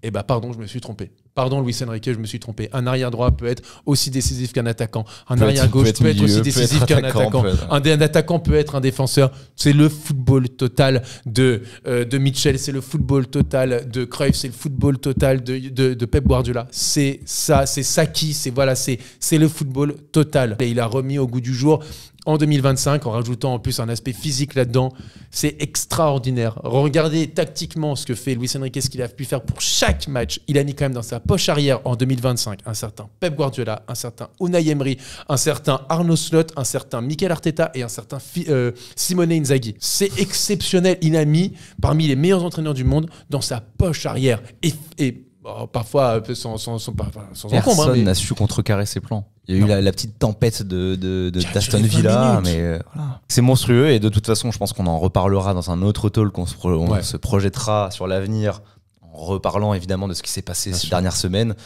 Speaker 2: Eh bah pardon, je me suis trompé. Pardon, Luis Enrique, je me suis trompé. Un arrière-droit peut être aussi décisif qu'un attaquant. Un arrière-gauche peut être aussi décisif qu'un attaquant. Un attaquant peut être un défenseur. C'est le football total de Mitchell, c'est le football total de Cruyff, c'est le football total de Pep Guardiola. C'est ça, c'est Saki, c'est le football total. Et il a remis au goût du jour en 2025, en rajoutant en plus un aspect physique là-dedans. C'est extraordinaire. Regardez tactiquement ce que fait Luis Enrique, ce qu'il a pu faire pour chaque match. Il a mis quand même dans sa poche arrière en 2025 un certain Pep Guardiola, un certain Unai Emery, un certain Arne Slot, un certain Mikel Arteta et un certain Simone Inzaghi. C'est exceptionnel. Il a mis parmi les meilleurs entraîneurs du monde dans sa poche arrière. Et parfois sans encombre.
Speaker 3: Personne n'a su contrecarrer ses plans. Il y a eu la petite tempête d'Aston Villa, mais voilà. C'est monstrueux et de toute façon, je pense qu'on en reparlera dans un autre talk. On se projettera sur l'avenir en reparlant évidemment de ce qui s'est passé ces dernières semaines.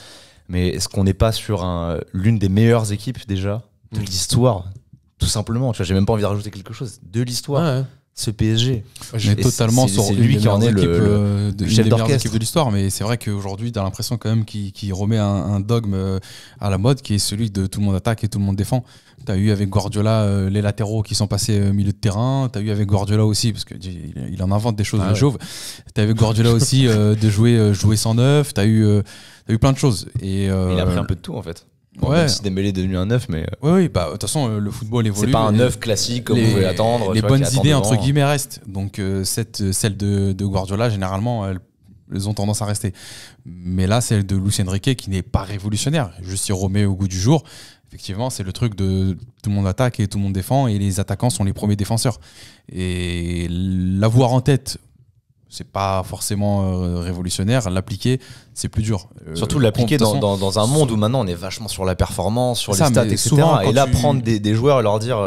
Speaker 3: Mais est-ce qu'on n'est pas sur l'une des meilleures équipes déjà de l'histoire, tout simplement? Tu vois, j'ai même pas envie de rajouter quelque chose de l'histoire. Ouais. Ce PSG.
Speaker 1: On est totalement sur
Speaker 3: lui qui en est le chef d'orchestre
Speaker 1: de l'histoire, mais c'est vrai qu'aujourd'hui, tu as l'impression quand même qu'il remet un dogme à la mode qui est celui de tout le monde attaque et tout le monde défend. Tu as eu avec Guardiola les latéraux qui sont passés au milieu de terrain. Tu as eu avec Guardiola aussi, parce qu'il en invente des choses de chauve. Tu as eu avec Guardiola aussi de jouer sans neuf. Tu as eu plein de choses. Et,
Speaker 3: il a pris un peu de tout en fait. Bon, même si Dembélé est devenu un neuf, mais
Speaker 1: oui, bah de toute façon le football évolue.
Speaker 3: C'est pas un neuf classique comme vous pouvez attendre.
Speaker 1: Les bonnes idées entre guillemets restent. Donc celle de Guardiola généralement elles ont tendance à rester. Mais là celle de Luis Enrique qui n'est pas révolutionnaire, juste il remet au goût du jour. Effectivement, c'est le truc de tout le monde attaque et tout le monde défend et les attaquants sont les premiers défenseurs. Et l'avoir en tête, c'est pas forcément révolutionnaire. L'appliquer, c'est plus dur.
Speaker 3: Surtout l'appliquer dans un monde où maintenant on est vachement sur la performance, sur les stats, etc. Souvent, et là, prendre des joueurs et leur dire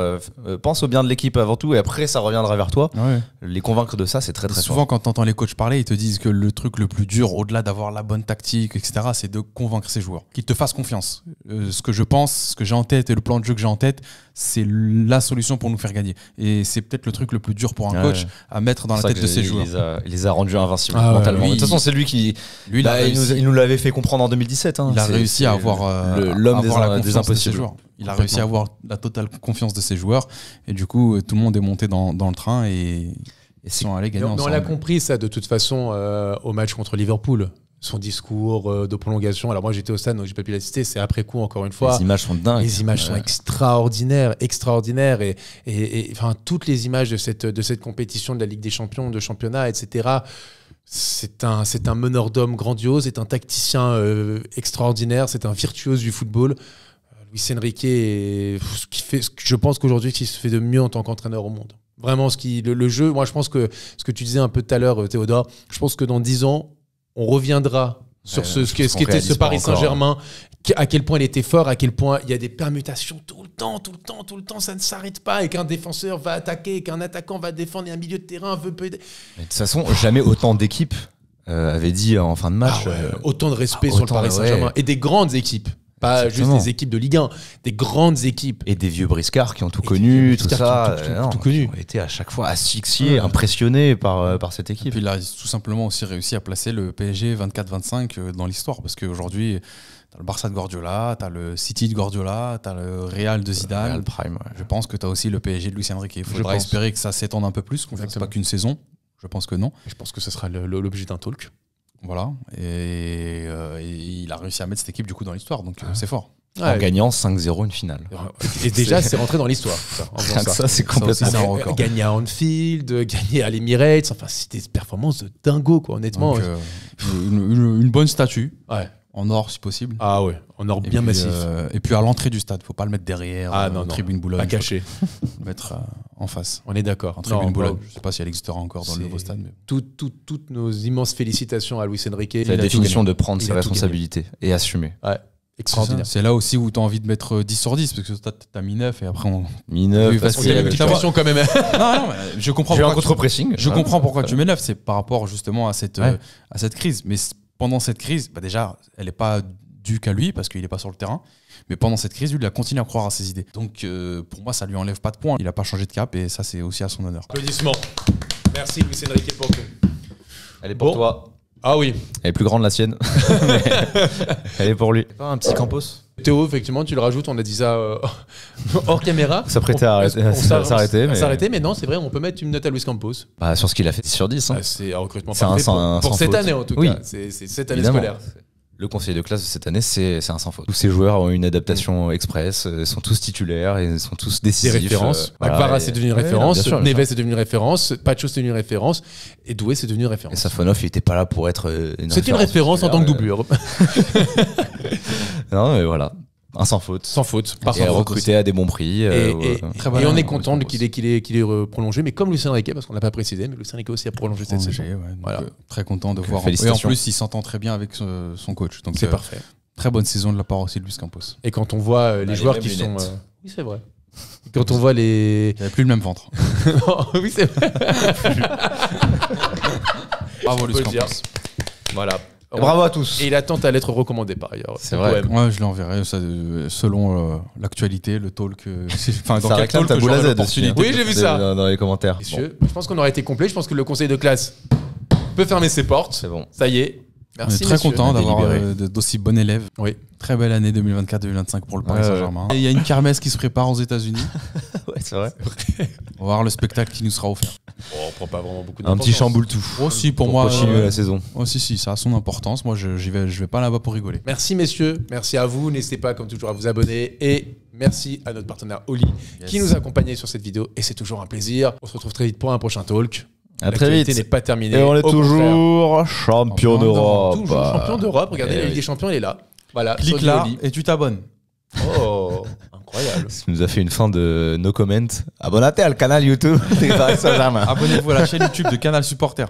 Speaker 3: pense au bien de l'équipe avant tout et après ça reviendra vers toi. Ouais. Les convaincre de ça, c'est très très
Speaker 1: souvent, quand tu entends les coachs parler, ils te disent que le truc le plus dur, au-delà d'avoir la bonne tactique, etc., c'est de convaincre ces joueurs, qu'ils te fassent confiance. Ce que je pense, ce que j'ai en tête et le plan de jeu que j'ai en tête, c'est la solution pour nous faire gagner. Et c'est peut-être le truc le plus dur pour un coach à mettre dans la tête de ses joueurs.
Speaker 3: Il les a rendus invincibles mentalement. De toute façon, c'est lui qui... il nous l'avait fait comprendre en 2017.
Speaker 1: Il a réussi à avoir
Speaker 3: l'homme des impossibles.
Speaker 1: Il a réussi à avoir la totale confiance de ses joueurs. Et du coup, tout le monde est monté dans le train et ils sont allés gagner ensemble.
Speaker 2: On l'a compris, ça, de toute façon, au match contre Liverpool. Son discours de prolongation. Alors moi, j'étais au stade, donc j'ai pas pu l'assister. C'est après coup, encore une fois.
Speaker 3: Les images sont dingues.
Speaker 2: Les images sont extraordinaires. Et enfin, toutes les images de cette compétition de la Ligue des Champions, de championnat, etc., c'est un meneur d'hommes grandiose, c'est un tacticien extraordinaire, c'est un virtuose du football. Luis Enrique est je pense qu'aujourd'hui, ce qu'il se fait de mieux en tant qu'entraîneur au monde. Vraiment, le jeu, moi je pense que ce que tu disais un peu tout à l'heure, Théodore, je pense que dans 10 ans, on reviendra sur ce qu'était ce Paris Saint-Germain, à quel point il était fort, à quel point il y a des permutations tout le temps, ça ne s'arrête pas, et qu'un défenseur va attaquer, et qu'un attaquant va défendre, et un milieu de terrain veut...
Speaker 3: Mais de toute façon, jamais autant d'équipes avaient dit en fin de match...
Speaker 2: autant de respect sur le Paris Saint-Germain, et des grandes équipes. Pas
Speaker 3: Exactement.
Speaker 2: Juste des équipes de Ligue 1, des grandes équipes.
Speaker 3: Et des vieux briscards qui ont tout connu, tout ça.
Speaker 2: Tout connu.
Speaker 3: Ils ont été à chaque fois asphyxiés, impressionnés par cette équipe.
Speaker 1: Et puis il a tout simplement aussi réussi à placer le PSG 24-25 dans l'histoire. Parce qu'aujourd'hui, t'as le Barça de Guardiola, t'as le City de Guardiola, t'as le Real de Zidane.
Speaker 3: Real Prime, ouais.
Speaker 1: Je pense que t'as aussi le PSG de Luis Enrique. Il faudra espérer que ça s'étende un peu plus, qu'on ne fasse pas qu'une saison. Je pense que non.
Speaker 2: Et je pense que ce sera l'objet d'un talk.
Speaker 1: Voilà. Et il a réussi à mettre cette équipe du coup dans l'histoire. Donc c'est fort.
Speaker 3: En gagnant 5-0 une finale.
Speaker 2: Et déjà, c'est rentré dans l'histoire.
Speaker 3: Ça, c'est complètement
Speaker 1: un record.
Speaker 2: Gagner à Anfield, gagner à l'Emirates, enfin, c'était des performances de dingo, quoi, honnêtement.
Speaker 1: Donc, une bonne statue. Ouais. En or, si possible.
Speaker 2: Ah ouais, en or bien massif.
Speaker 1: Et puis à l'entrée du stade, faut pas le mettre derrière.
Speaker 2: Non,
Speaker 1: Tribune Boulogne.
Speaker 2: Pas caché.
Speaker 1: Le mettre en face.
Speaker 2: On est d'accord.
Speaker 1: En Tribune Boulogne. Je sais pas si elle existera encore dans le nouveau stade. Mais...
Speaker 2: Toutes nos immenses félicitations à Luis Enrique.
Speaker 3: C'est la définition de prendre ses responsabilités et assumer.
Speaker 2: Ouais. Extraordinaire.
Speaker 1: C'est là aussi où tu as envie de mettre 10 sur 10 parce que tu as mis 9 et après on.
Speaker 3: Mis 9,
Speaker 2: parce qu'il y a une petite pression quand même.
Speaker 1: Non, je comprends.
Speaker 3: J'ai un contre-pressing.
Speaker 1: Je comprends pourquoi tu mets 9. C'est par rapport justement à cette crise. Mais pendant cette crise, déjà, elle n'est pas due qu'à lui parce qu'il n'est pas sur le terrain. Mais pendant cette crise, lui, il a continué à croire à ses idées. Donc pour moi, ça lui enlève pas de points. Il n'a pas changé de cap et ça, c'est aussi à son honneur.
Speaker 2: Applaudissements. Merci Luis Enrique pour tout.
Speaker 3: Elle est pour toi.
Speaker 2: Ah oui.
Speaker 3: Elle est plus grande la sienne. Mais elle est pour lui. Pas un petit Campos.
Speaker 2: Théo, effectivement, tu le rajoutes, on a dit ça hors caméra.
Speaker 3: Ça prêtait à s'arrêter.
Speaker 2: Mais non, c'est vrai, on peut mettre une note à Luis Campos.
Speaker 3: Bah, sur ce qu'il a fait 10 sur 10. Hein.
Speaker 2: C'est un recrutement
Speaker 3: C'est
Speaker 2: parfait
Speaker 3: sans
Speaker 2: pour cette
Speaker 3: faute.
Speaker 2: année en tout
Speaker 3: Oui.
Speaker 2: cas. C'est cette année
Speaker 3: Évidemment.
Speaker 2: scolaire.
Speaker 3: Le conseiller de classe de cette année, c'est un sans faute. Tous ces joueurs ont une adaptation express, sont tous titulaires et sont tous
Speaker 2: Des
Speaker 3: décisifs.
Speaker 2: références. Akvara, c'est devenu une référence. Neves, c'est devenu une référence. Pacho, c'est devenu une référence. Et Doué, c'est devenu une
Speaker 3: Et
Speaker 2: référence.
Speaker 3: Safonov, il était pas là pour être une
Speaker 2: C'est une référence en tant que doublure.
Speaker 3: Non, mais voilà. Un sans faute.
Speaker 2: Sans faute.
Speaker 3: Et recruté à des bons prix.
Speaker 2: Et on est content
Speaker 3: Luis
Speaker 2: qu'il ait prolongé, mais comme Lucien Riquet, parce qu'on n'a pas précisé, mais Lucien Riquet aussi a prolongé cette saison.
Speaker 1: Voilà. Très content de voir. Et en
Speaker 3: félicitations.
Speaker 1: plus, il s'entend très bien avec son coach. Donc
Speaker 2: C'est parfait.
Speaker 1: Très bonne saison de la part aussi de Luis Campos.
Speaker 2: Et quand on voit les joueurs qui sont. Oui, c'est vrai. Quand on voit les.
Speaker 1: Il n'avait plus le même ventre.
Speaker 2: Oui, c'est vrai.
Speaker 1: Bravo Luis
Speaker 2: On peut le
Speaker 1: Campos.
Speaker 2: Voilà.
Speaker 3: Bravo à tous.
Speaker 2: Et il attend à l'être recommandé par ailleurs.
Speaker 3: C'est vrai.
Speaker 1: Ouais, je l'enverrai ça, selon l'actualité, le talk. Enfin,
Speaker 3: Ça réclame ta boule à Z aussi. Hein.
Speaker 2: Oui, j'ai vu ça.
Speaker 3: Dans les commentaires.
Speaker 2: Messieurs, je pense qu'on aurait été complet. Je pense que le conseil de classe peut fermer ses portes.
Speaker 3: C'est bon.
Speaker 2: Ça y est.
Speaker 1: On
Speaker 2: Merci.
Speaker 1: est très
Speaker 2: messieurs.
Speaker 1: content d'avoir
Speaker 3: délibéré.
Speaker 1: d'aussi bons élèves.
Speaker 2: Oui.
Speaker 1: Très belle année 2024-2025 pour le Paris Saint-Germain. Et il y a une kermesse qui se prépare aux États-Unis.
Speaker 3: Ouais, c'est vrai.
Speaker 1: On va voir le spectacle qui nous sera offert.
Speaker 2: Bon, on prend pas vraiment beaucoup
Speaker 3: Un
Speaker 2: d'importance.
Speaker 3: petit chamboule tout.
Speaker 1: Aussi pour moi.
Speaker 3: Continuer la saison.
Speaker 1: Si, ça a son importance. Moi, je vais pas là-bas pour rigoler.
Speaker 2: Merci messieurs, merci à vous. N'hésitez pas comme toujours à vous abonner et merci à notre partenaire Oli qui nous a accompagnés sur cette vidéo et c'est toujours un plaisir. On se retrouve très vite pour un prochain talk.
Speaker 3: À très
Speaker 2: L'actualité
Speaker 3: vite.
Speaker 2: n'est pas terminée.
Speaker 3: Et on est
Speaker 2: Au contraire.
Speaker 3: toujours champion d'Europe.
Speaker 2: Toujours champion d'Europe. Regardez,
Speaker 3: Eh
Speaker 2: la Ligue
Speaker 3: oui.
Speaker 2: des Champions, elle est là. Voilà.
Speaker 1: Clique
Speaker 2: sur
Speaker 1: là
Speaker 2: Oli.
Speaker 1: et tu t'abonnes.
Speaker 2: Oh, incroyable.
Speaker 3: Ça nous a fait une fin de no comment. Abonnez-toi au canal YouTube du Paris Saint-Germain.
Speaker 1: Abonnez-vous à la chaîne YouTube de Canal Supporter.